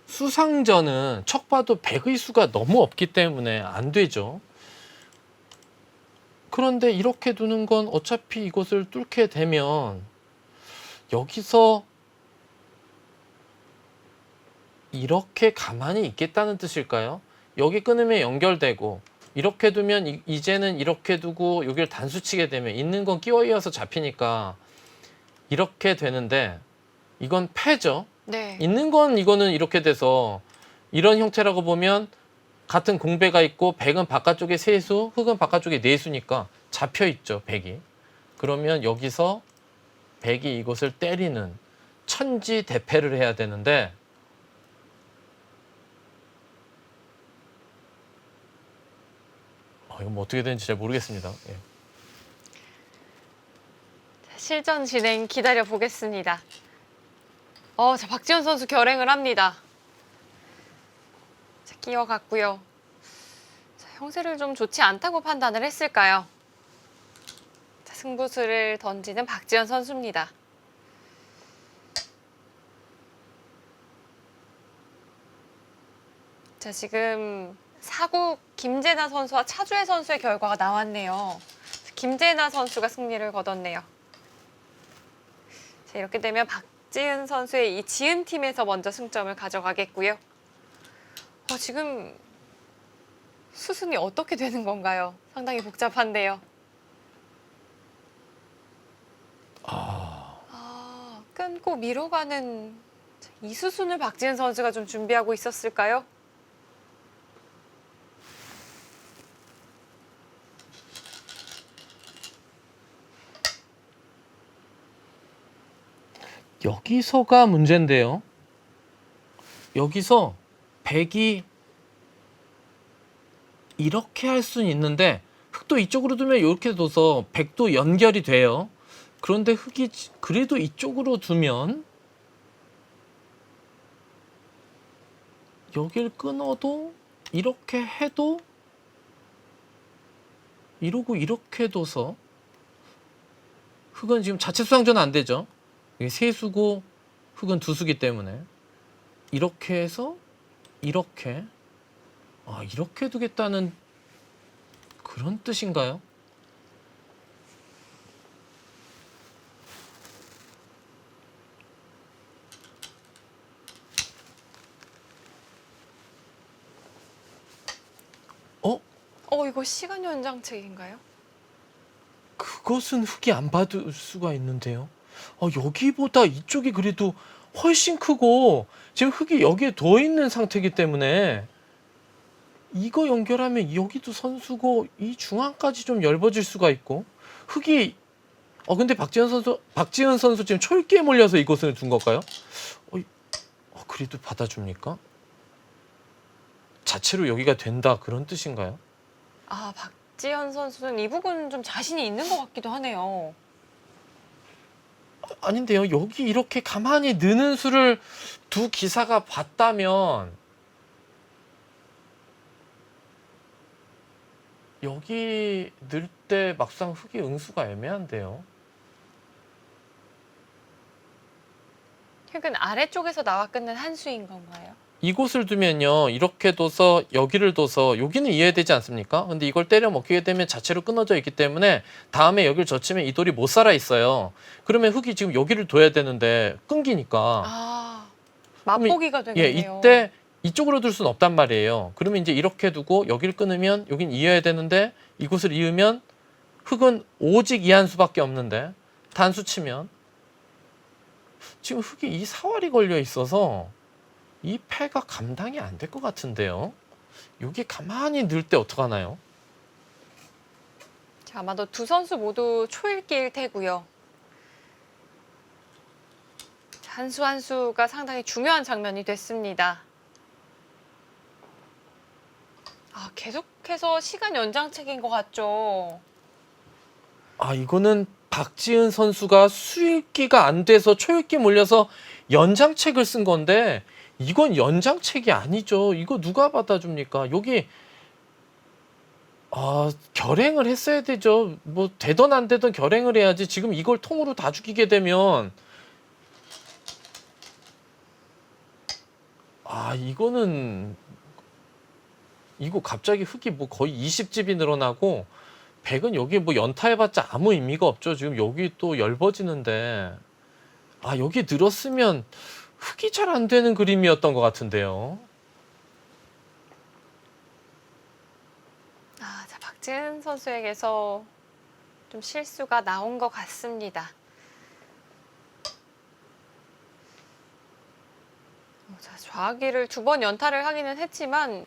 수상전은 척 봐도 백의 수가 너무 없기 때문에 안 되죠. 그런데 이렇게 두는 건 어차피 이것을 뚫게 되면 여기서 이렇게 가만히 있겠다는 뜻일까요? 여기 끊으면 연결되고 이렇게 두면 이제는 이렇게 두고 여기를 단수치게 되면 있는 건 끼워 이어서 잡히니까 이렇게 되는데 이건 패죠. 네. 있는 건 이거는 이렇게 돼서 이런 형태라고 보면 같은 공배가 있고 백은 바깥쪽에 세수, 흙은 바깥쪽에 네수니까 잡혀 있죠, 백이. 그러면 여기서 백이 이것을 때리는 천지대패를 해야 되는데 이건 뭐 어떻게 되는지 잘 모르겠습니다. 예. 실전 진행 기다려 보겠습니다. 자, 박지현 선수 결행을 합니다. 자, 끼어갔고요. 자, 형세를 좀 좋지 않다고 판단을 했을까요? 자, 승부수를 던지는 박지현 선수입니다. 자, 지금 사국 김재나 선수와 차주혜 선수의 결과가 나왔네요. 김재나 선수가 승리를 거뒀네요. 자, 이렇게 되면 박지은 선수의 이 지은 팀에서 먼저 승점을 가져가겠고요. 지금 수순이 어떻게 되는 건가요? 상당히 복잡한데요. 끊고 밀어가는 이 수순을 박지은 선수가 좀 준비하고 있었을까요? 여기서가 문제인데요. 여기서 백이 이렇게 할 수는 있는데 흙도 이쪽으로 두면 이렇게 둬서 백도 연결이 돼요. 그런데 흙이 그래도 이쪽으로 두면 여길 끊어도 이렇게 해도 이러고 이렇게 둬서 흙은 지금 자체 수상전은 안 되죠. 이게 세수고 흙은 두수기 때문에 이렇게 해서 이렇게 이렇게 두겠다는 그런 뜻인가요? 이거 시간 연장책인가요? 그것은 흙이 안 받을 수가 있는데요. 여기보다 이쪽이 그래도 훨씬 크고 지금 흙이 여기에 더 있는 상태이기 때문에 이거 연결하면 여기도 선수고 이 중앙까지 좀 얇아질 수가 있고 흙이 근데 박지은 선수 지금 철기에 몰려서 이곳을 둔 걸까요? 그래도 받아줍니까? 자체로 여기가 된다 그런 뜻인가요? 박지현 선수는 이 부분 좀 자신이 있는 것 같기도 하네요. 아닌데요. 여기 이렇게 가만히 느는 수를 두 기사가 봤다면 여기 늘 때 막상 흑이 응수가 애매한데요. 흙은 아래쪽에서 나와 끊는 한 수인 건가요? 이곳을 두면요. 이렇게 둬서 여기를 둬서 여기는 이해되지 않습니까? 근데 이걸 때려 먹히게 되면 자체로 끊어져 있기 때문에 다음에 여기를 젖히면 이 돌이 못 살아 있어요. 그러면 흙이 지금 여기를 둬야 되는데 끊기니까. 아, 맛보기가 예, 되겠네요. 이때 이쪽으로 둘 수는 없단 말이에요. 그러면 이제 이렇게 두고 여기를 끊으면 여긴 이어야 되는데 이곳을 이으면 흙은 오직 이한 수밖에 없는데 단수 치면 지금 흙이 이 사활이 걸려 있어서 이 패가 감당이 안 될 것 같은데요. 여기 가만히 늘 때 어떡하나요? 자, 아마도 두 선수 모두 초읽기일 테고요. 한 수 한 수가 상당히 중요한 장면이 됐습니다. 아, 계속해서 시간 연장책인 것 같죠? 아, 이거는 박지은 선수가 수읽기가 안 돼서 초읽기 몰려서 연장책을 쓴 건데 이건 연장책이 아니죠. 이거 누가 받아줍니까? 여기 결행을 했어야 되죠. 뭐 되던 안 되던 결행을 해야지. 지금 이걸 통으로 다 죽이게 되면 이거는 이거 갑자기 흙이 뭐 거의 20집이 늘어나고 100은 여기 뭐 연타해봤자 아무 의미가 없죠. 지금 여기 또 열버지는데 여기 늘었으면 흙이 잘 안 되는 그림이었던 것 같은데요. 자, 박지은 선수에게서 좀 실수가 나온 것 같습니다. 자, 좌기를 두 번 연타를 하기는 했지만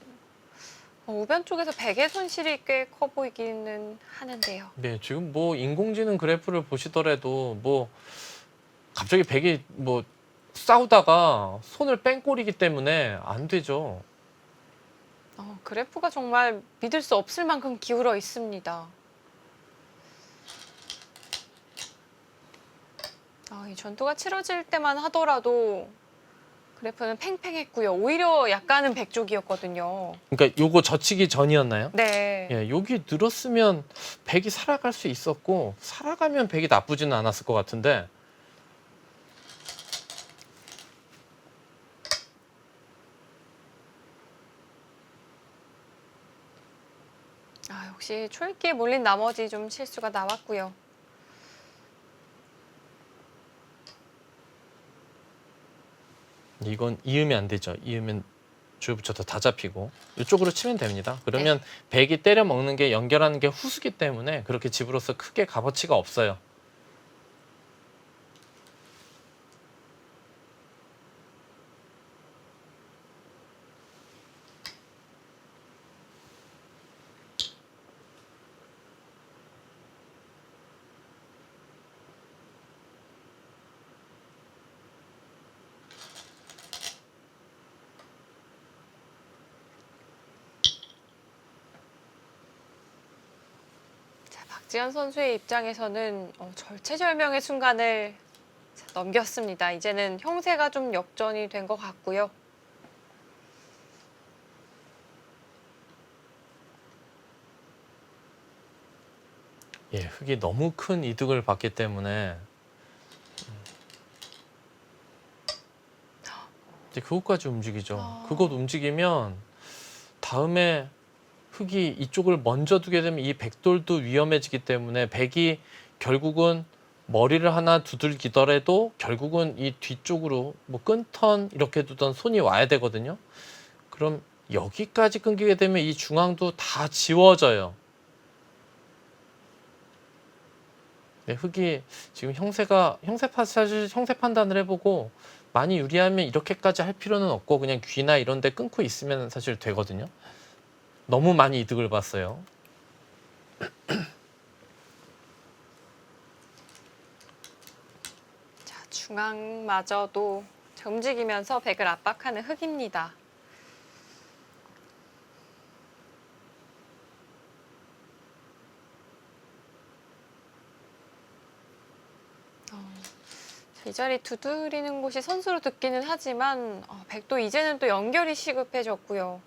우변 쪽에서 백의 손실이 꽤 커 보이기는 하는데요. 네, 지금 뭐 인공지능 그래프를 보시더라도 뭐 갑자기 백이 뭐 싸우다가 손을 뺀 꼴이기 때문에 안 되죠. 그래프가 정말 믿을 수 없을 만큼 기울어 있습니다. 이 전투가 치러질 때만 하더라도 그래프는 팽팽했고요. 오히려 약간은 백쪽이었거든요. 그러니까 요거 젖히기 전이었나요? 네. 예, 여기 늘었으면 백이 살아갈 수 있었고 살아가면 백이 나쁘지는 않았을 것 같은데 역시 초읽기에 몰린 나머지 좀 실수가 나왔고요. 이건 이으면 안 되죠. 이으면 줄 붙여서 다 잡히고 이쪽으로 치면 됩니다. 그러면 백이 때려 먹는 게 연결하는 게 후수기 때문에 그렇게 집으로서 크게 값어치가 없어요. 박지현 선수의 입장에서는 절체절명의 순간을 넘겼습니다. 이제는 형세가 좀 역전이 된 것 같고요. 예, 흙이 너무 큰 이득을 받기 때문에 이제 그것까지 움직이죠. 그것 움직이면 다음에 흙이 이쪽을 먼저 두게 되면 이 백돌도 위험해지기 때문에 백이 결국은 머리를 하나 두들기더라도 결국은 이 뒤쪽으로 뭐 끈턴 이렇게 두던 손이 와야 되거든요. 그럼 여기까지 끊기게 되면 이 중앙도 다 지워져요. 네, 흙이 지금 사실 형세 판단을 해보고 많이 유리하면 이렇게까지 할 필요는 없고 그냥 귀나 이런 데 끊고 있으면 사실 되거든요. 너무 많이 이득을 봤어요. 자, 중앙마저도 움직이면서 백을 압박하는 흙입니다. 이 자리 두드리는 곳이 선수로 듣기는 하지만 백도 이제는 또 연결이 시급해졌고요.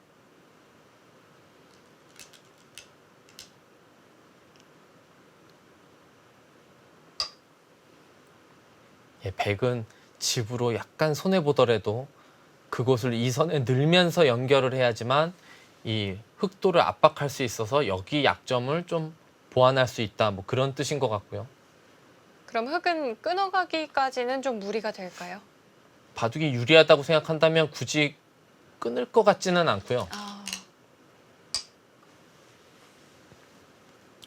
예, 백은 집으로 약간 손해 보더라도 그곳을 이 선에 늘면서 연결을 해야지만 이 흑도를 압박할 수 있어서 여기 약점을 좀 보완할 수 있다. 뭐 그런 뜻인 것 같고요. 그럼 흑은 끊어가기까지는 좀 무리가 될까요? 바둑이 유리하다고 생각한다면 굳이 끊을 것 같지는 않고요.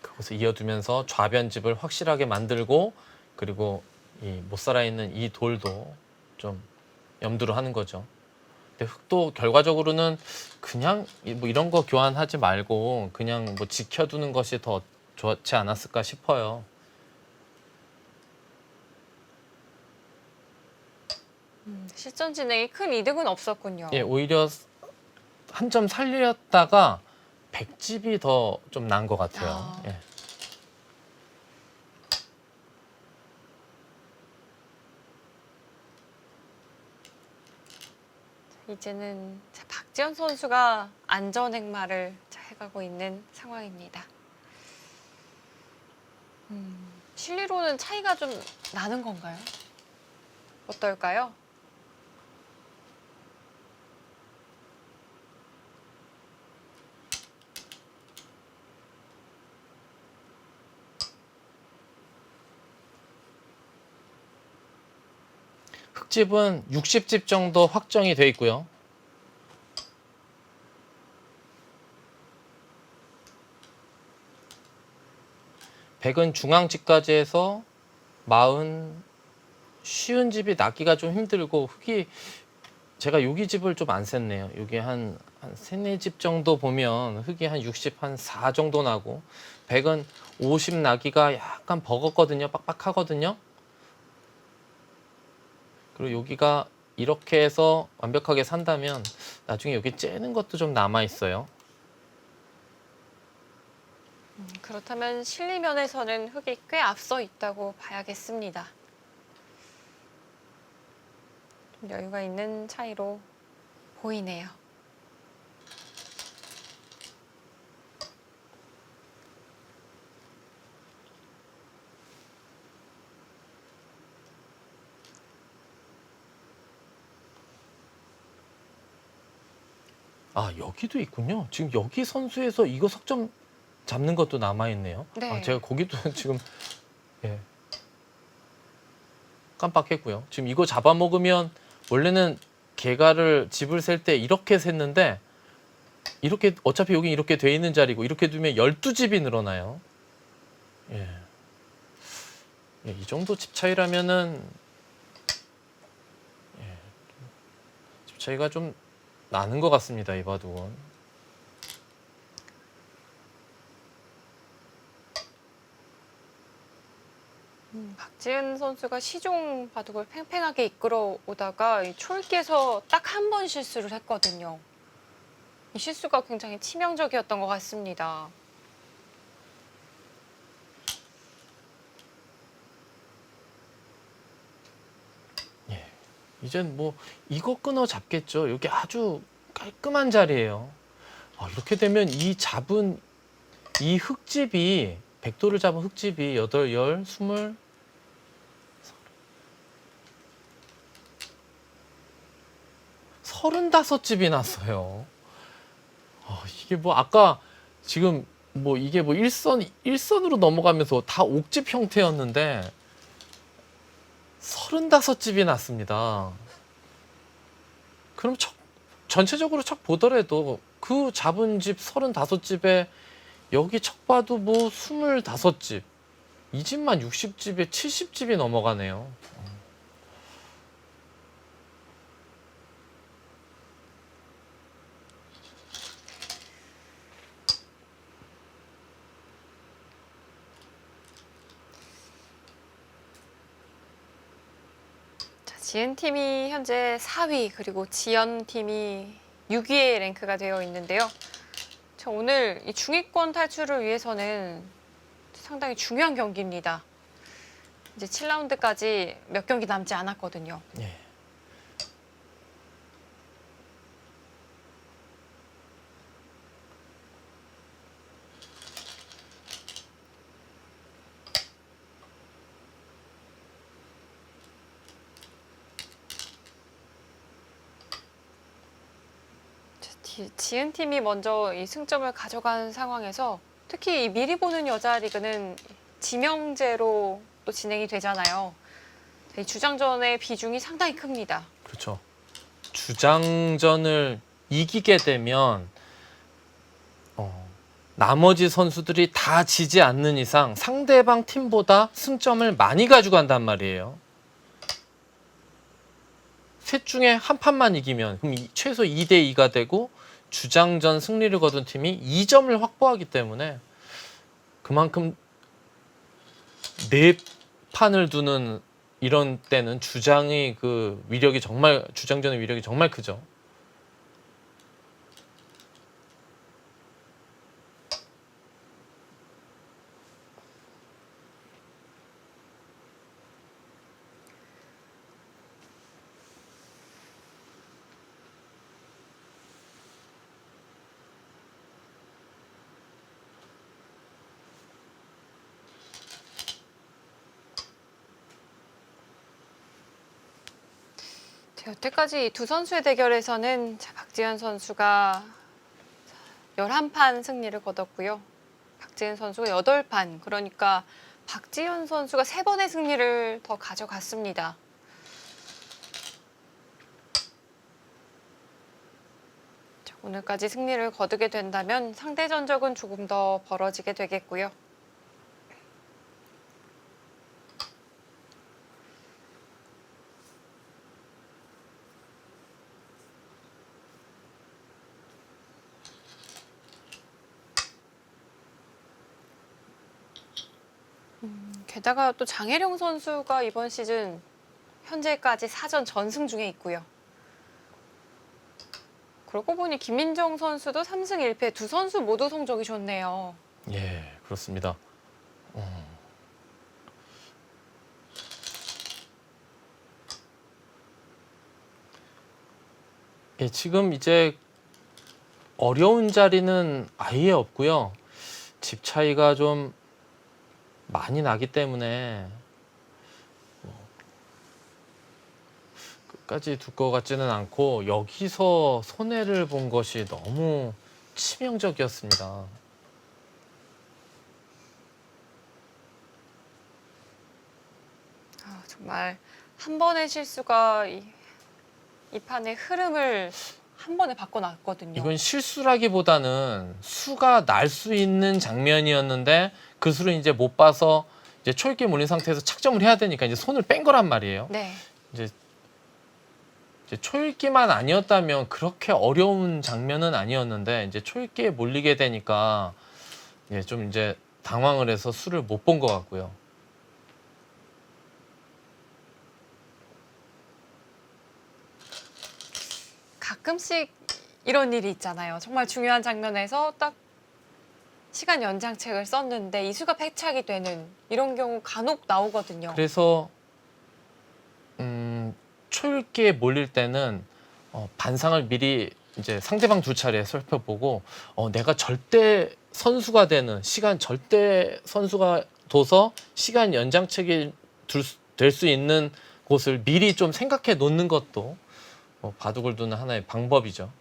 그것을 이어두면서 좌변집을 확실하게 만들고 그리고 이 못 살아있는 이 돌도 좀 염두를 하는 거죠. 근데 흑도 결과적으로는 그냥 뭐 이런 거 교환하지 말고 그냥 뭐 지켜두는 것이 더 좋지 않았을까 싶어요. 실전 진행에 큰 이득은 없었군요. 예, 오히려 한 점 살렸다가 백집이 더 좀 난 것 같아요. 예. 이제는 박지현 선수가 안전행마를 해가고 있는 상황입니다. 실리로는 차이가 좀 나는 건가요? 어떨까요? 흑집은 60집 정도 확정이 돼 있고요. 백은 중앙집까지 해서 50집이 낳기가 좀 힘들고 흑이 제가 여기 집을 좀 안 셌네요. 여기 한 3, 4집 정도 보면 흑이 한 60, 한 4 정도 나고 백은 50 나기가 약간 버겁거든요. 빡빡하거든요. 그리고 여기가 이렇게 해서 완벽하게 산다면 나중에 여기 째는 것도 좀 남아 있어요. 그렇다면 실리면에서는 흑이 꽤 앞서 있다고 봐야겠습니다. 좀 여유가 있는 차이로 보이네요. 아, 여기도 있군요. 지금 여기 선수에서 이거 석점 잡는 것도 남아 있네요. 네. 아, 제가 거기도 지금 예. 깜빡했고요. 지금 이거 잡아먹으면 원래는 개가를 집을 셀 때 이렇게 셌는데 이렇게 어차피 여기 이렇게 돼 있는 자리고 이렇게 두면 12집이 늘어나요. 예. 예, 이 정도 집 차이라면은 예, 집 차이가 좀 나는 것 같습니다. 이 바둑은. 박지은 선수가 시종 바둑을 팽팽하게 이끌어 오다가 이 초읽기에서 딱 한 번 실수를 했거든요. 이 실수가 굉장히 치명적이었던 것 같습니다. 예. 이젠 뭐 이거 끊어 잡겠죠. 여기 아주 깔끔한 자리예요. 아, 이렇게 되면 이 잡은 이 흑집이 백도를 잡은 흑집이 8, 10, 20 35집이 났어요. 이게 뭐 아까 지금 뭐 이게 뭐 일선으로 넘어가면서 다 옥집 형태였는데 35집이 났습니다. 그럼 전체적으로 척 보더라도 그 잡은 집 35집에 여기 척 봐도 뭐 25집, 이 집만 60집에 70집이 넘어가네요. 지은팀이 현재 4위 그리고 지연팀이 6위에 랭크가 되어 있는데요. 오늘 이 중위권 탈출을 위해서는 상당히 중요한 경기입니다. 이제 7라운드까지 몇 경기 남지 않았거든요. 예. 지은 팀이 먼저 이 승점을 가져간 상황에서 특히 이 미리 보는 여자 리그는 지명제로 또 진행이 되잖아요. 이 주장전의 비중이 상당히 큽니다. 그렇죠. 주장전을 이기게 되면 나머지 선수들이 다 지지 않는 이상 상대방 팀보다 승점을 많이 가져간단 말이에요. 셋 중에 한 판만 이기면 그럼 최소 2대2가 되고 주장전 승리를 거둔 팀이 2점을 확보하기 때문에 그만큼 4판을 두는 이런 때는 주장의 그 위력이 정말 주장전의 위력이 정말 크죠. 여태까지 두 선수의 대결에서는 박지현 선수가 11판 승리를 거뒀고요. 박지은 선수가 8판, 그러니까 박지현 선수가 3번의 승리를 더 가져갔습니다. 자, 오늘까지 승리를 거두게 된다면 상대 전적은 조금 더 벌어지게 되겠고요. 게다가 또 장혜령 선수가 이번 시즌 현재까지 4전 전승 중에 있고요. 그러고 보니 김민정 선수도 3승 1패, 두 선수 모두 성적이 좋네요. 예, 그렇습니다. 예, 지금 이제 어려운 자리는 아예 없고요. 집 차이가 좀 많이 나기 때문에 끝까지 둘 것 같지는 않고 여기서 손해를 본 것이 너무 치명적이었습니다. 정말 한 번의 실수가 이 판의 흐름을 한 번에 바꿔놨거든요. 이건 실수라기보다는 수가 날 수 있는 장면이었는데 그 수를 이제 못 봐서 이제 초읽기에 몰린 상태에서 착점을 해야 되니까 이제 손을 뺀 거란 말이에요. 네. 이제 초읽기만 아니었다면 그렇게 어려운 장면은 아니었는데 이제 초읽기에 몰리게 되니까 좀 이제 당황을 해서 수를 못 본 것 같고요. 가끔씩 이런 일이 있잖아요. 정말 중요한 장면에서 딱 시간 연장책을 썼는데 이수가 패착이 되는 이런 경우 간혹 나오거든요. 그래서 초읽기에 몰릴 때는 반상을 미리 이제 상대방 두 차례 살펴보고 내가 절대 선수가 되는 시간 절대 선수가 둬서 시간 연장책이 될 수 있는 곳을 미리 좀 생각해 놓는 것도 바둑을 두는 하나의 방법이죠.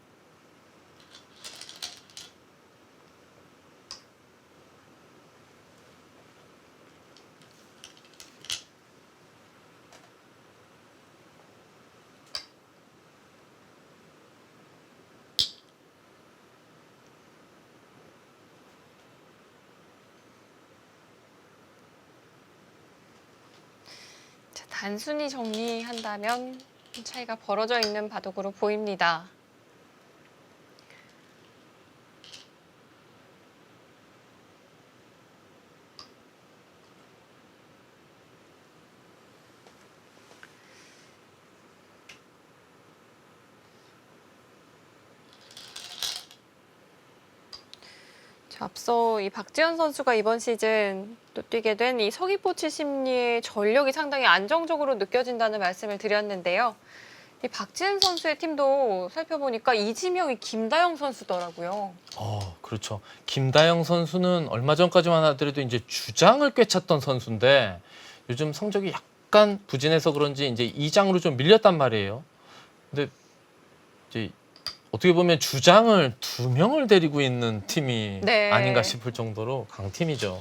자, 단순히 정리한다면 차이가 벌어져 있는 바둑으로 보입니다. 앞서 이 박지현 선수가 이번 시즌 또 뛰게 된 이 서귀포치 심리의 전력이 상당히 안정적으로 느껴진다는 말씀을 드렸는데요. 이 박지현 선수의 팀도 살펴보니까 이지명이 김다영 선수더라고요. 그렇죠. 김다영 선수는 얼마 전까지만 하더라도 이제 주장을 꿰찼던 선수인데 요즘 성적이 약간 부진해서 그런지 이제 2장으로 좀 밀렸단 말이에요. 근데 이제 어떻게 보면 주장을 2명을 데리고 있는 팀이 네. 아닌가 싶을 정도로 강팀이죠.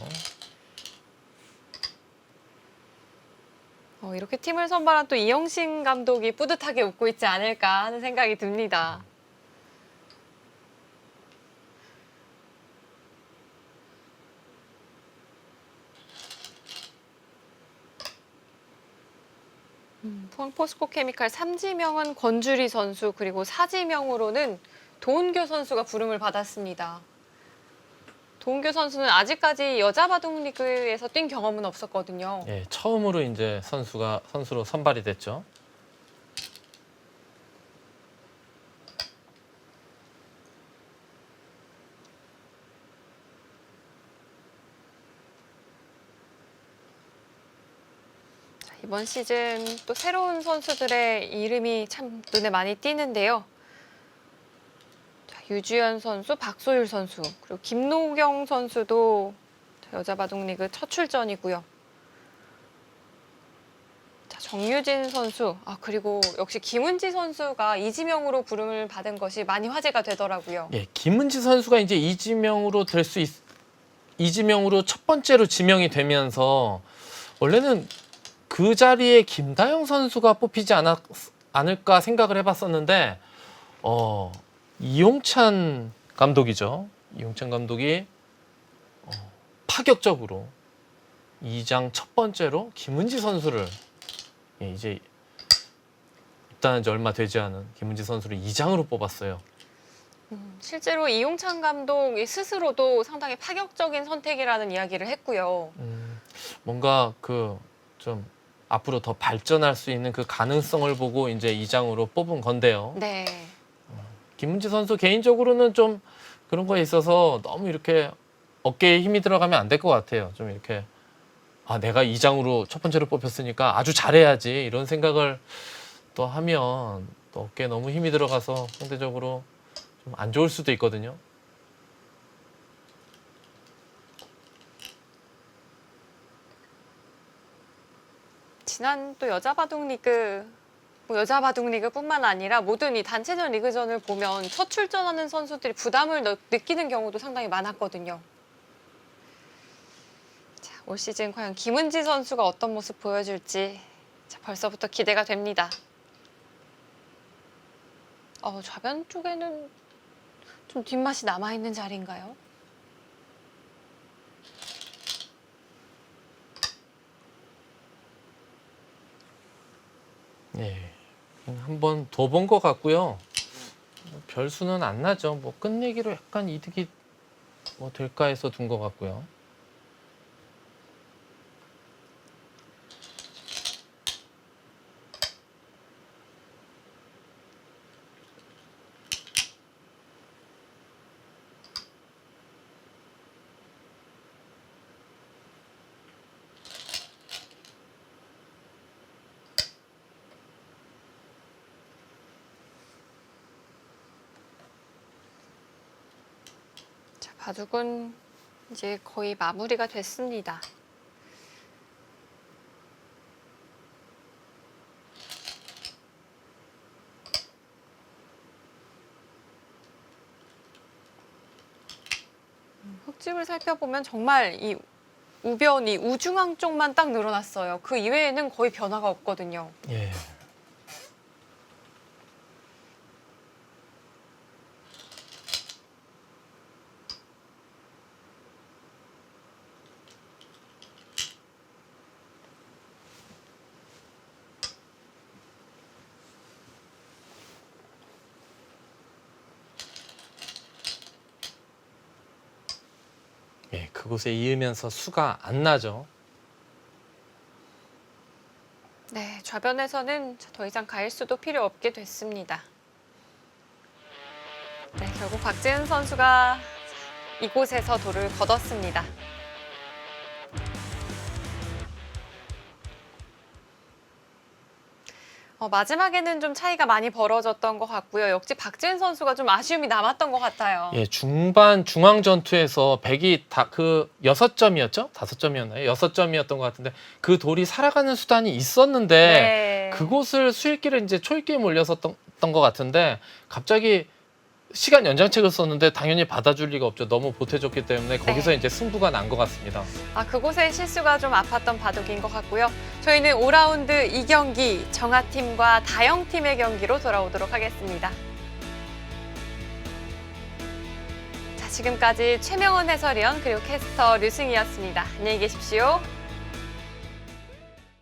이렇게 팀을 선발한 또 이영신 감독이 뿌듯하게 웃고 있지 않을까 하는 생각이 듭니다. 포스코 케미칼 3지명은 권주리 선수 그리고 4지명으로는 도은교 선수가 부름을 받았습니다. 도은교 선수는 아직까지 여자 바둑 리그에서 뛴 경험은 없었거든요. 예, 처음으로 이제 선수로 선발이 됐죠. 이번 시즌 또 새로운 선수들의 이름이 참 눈에 많이 띄는데요. 유주연 선수, 박소율 선수, 그리고 김노경 선수도 여자 바둑 리그 첫 출전이고요. 정유진 선수, 그리고 역시 김은지 선수가 이지명으로 부름을 받은 것이 많이 화제가 되더라고요. 예, 김은지 선수가 이제 이지명으로 이지명으로 첫 번째로 지명이 되면서 원래는 그 자리에 김다영 선수가 뽑히지 않을까 생각을 해봤었는데 이용찬 감독이죠. 이용찬 감독이 파격적으로 2장 첫 번째로 김은지 선수를 이제 입단한 지 얼마 되지 않은 김은지 선수를 2장으로 뽑았어요. 실제로 이용찬 감독 스스로도 상당히 파격적인 선택이라는 이야기를 했고요. 뭔가 좀 앞으로 더 발전할 수 있는 그 가능성을 보고 이제 2장으로 뽑은 건데요. 네. 김은지 선수 개인적으로는 좀 그런 거에 있어서 너무 이렇게 어깨에 힘이 들어가면 안 될 것 같아요. 좀 이렇게 내가 2장으로 첫 번째로 뽑혔으니까 아주 잘해야지 이런 생각을 또 하면 또 어깨에 너무 힘이 들어가서 상대적으로 좀 안 좋을 수도 있거든요. 지난 또 여자 바둑 리그, 여자 바둑 리그뿐만 아니라 모든 이 단체전 리그전을 보면 첫 출전하는 선수들이 부담을 느끼는 경우도 상당히 많았거든요. 올 시즌 과연 김은지 선수가 어떤 모습 보여줄지 벌써부터 기대가 됩니다. 좌변 쪽에는 좀 뒷맛이 남아있는 자리인가요? 예, 한 번 더 본 것 같고요. 별수는 안 나죠. 뭐 끝내기로 약간 이득이 될까 해서 둔 것 같고요. 바둑은 이제 거의 마무리가 됐습니다. 흙집을 살펴보면 정말 이 우변이 우중앙 쪽만 딱 늘어났어요. 그 이외에는 거의 변화가 없거든요. 예. 예, 그곳에 이으면서 수가 안 나죠. 네, 좌변에서는 더 이상 가일수도 필요 없게 됐습니다. 네, 결국 박지은 선수가 이곳에서 돌을 걷었습니다. 마지막에는 좀 차이가 많이 벌어졌던 것 같고요. 역시 박지은 선수가 좀 아쉬움이 남았던 것 같아요. 예, 중반 중앙 전투에서 백이 다 그 6점이었죠? 5점이었나요? 6점이었던 것 같은데 그 돌이 살아가는 수단이 있었는데 네. 그곳을 수익기를 이제 초읽기에 몰렸었던 것 같은데 갑자기 시간 연장책을 썼는데 당연히 받아줄 리가 없죠. 너무 보태줬기 때문에 거기서 네. 이제 승부가 난 것 같습니다. 그곳의 실수가 좀 아팠던 바둑인 것 같고요. 저희는 5라운드 2경기 정하팀과 다영팀의 경기로 돌아오도록 하겠습니다. 자, 지금까지 최명원 해설위원 그리고 캐스터 류승희였습니다. 안녕히 계십시오.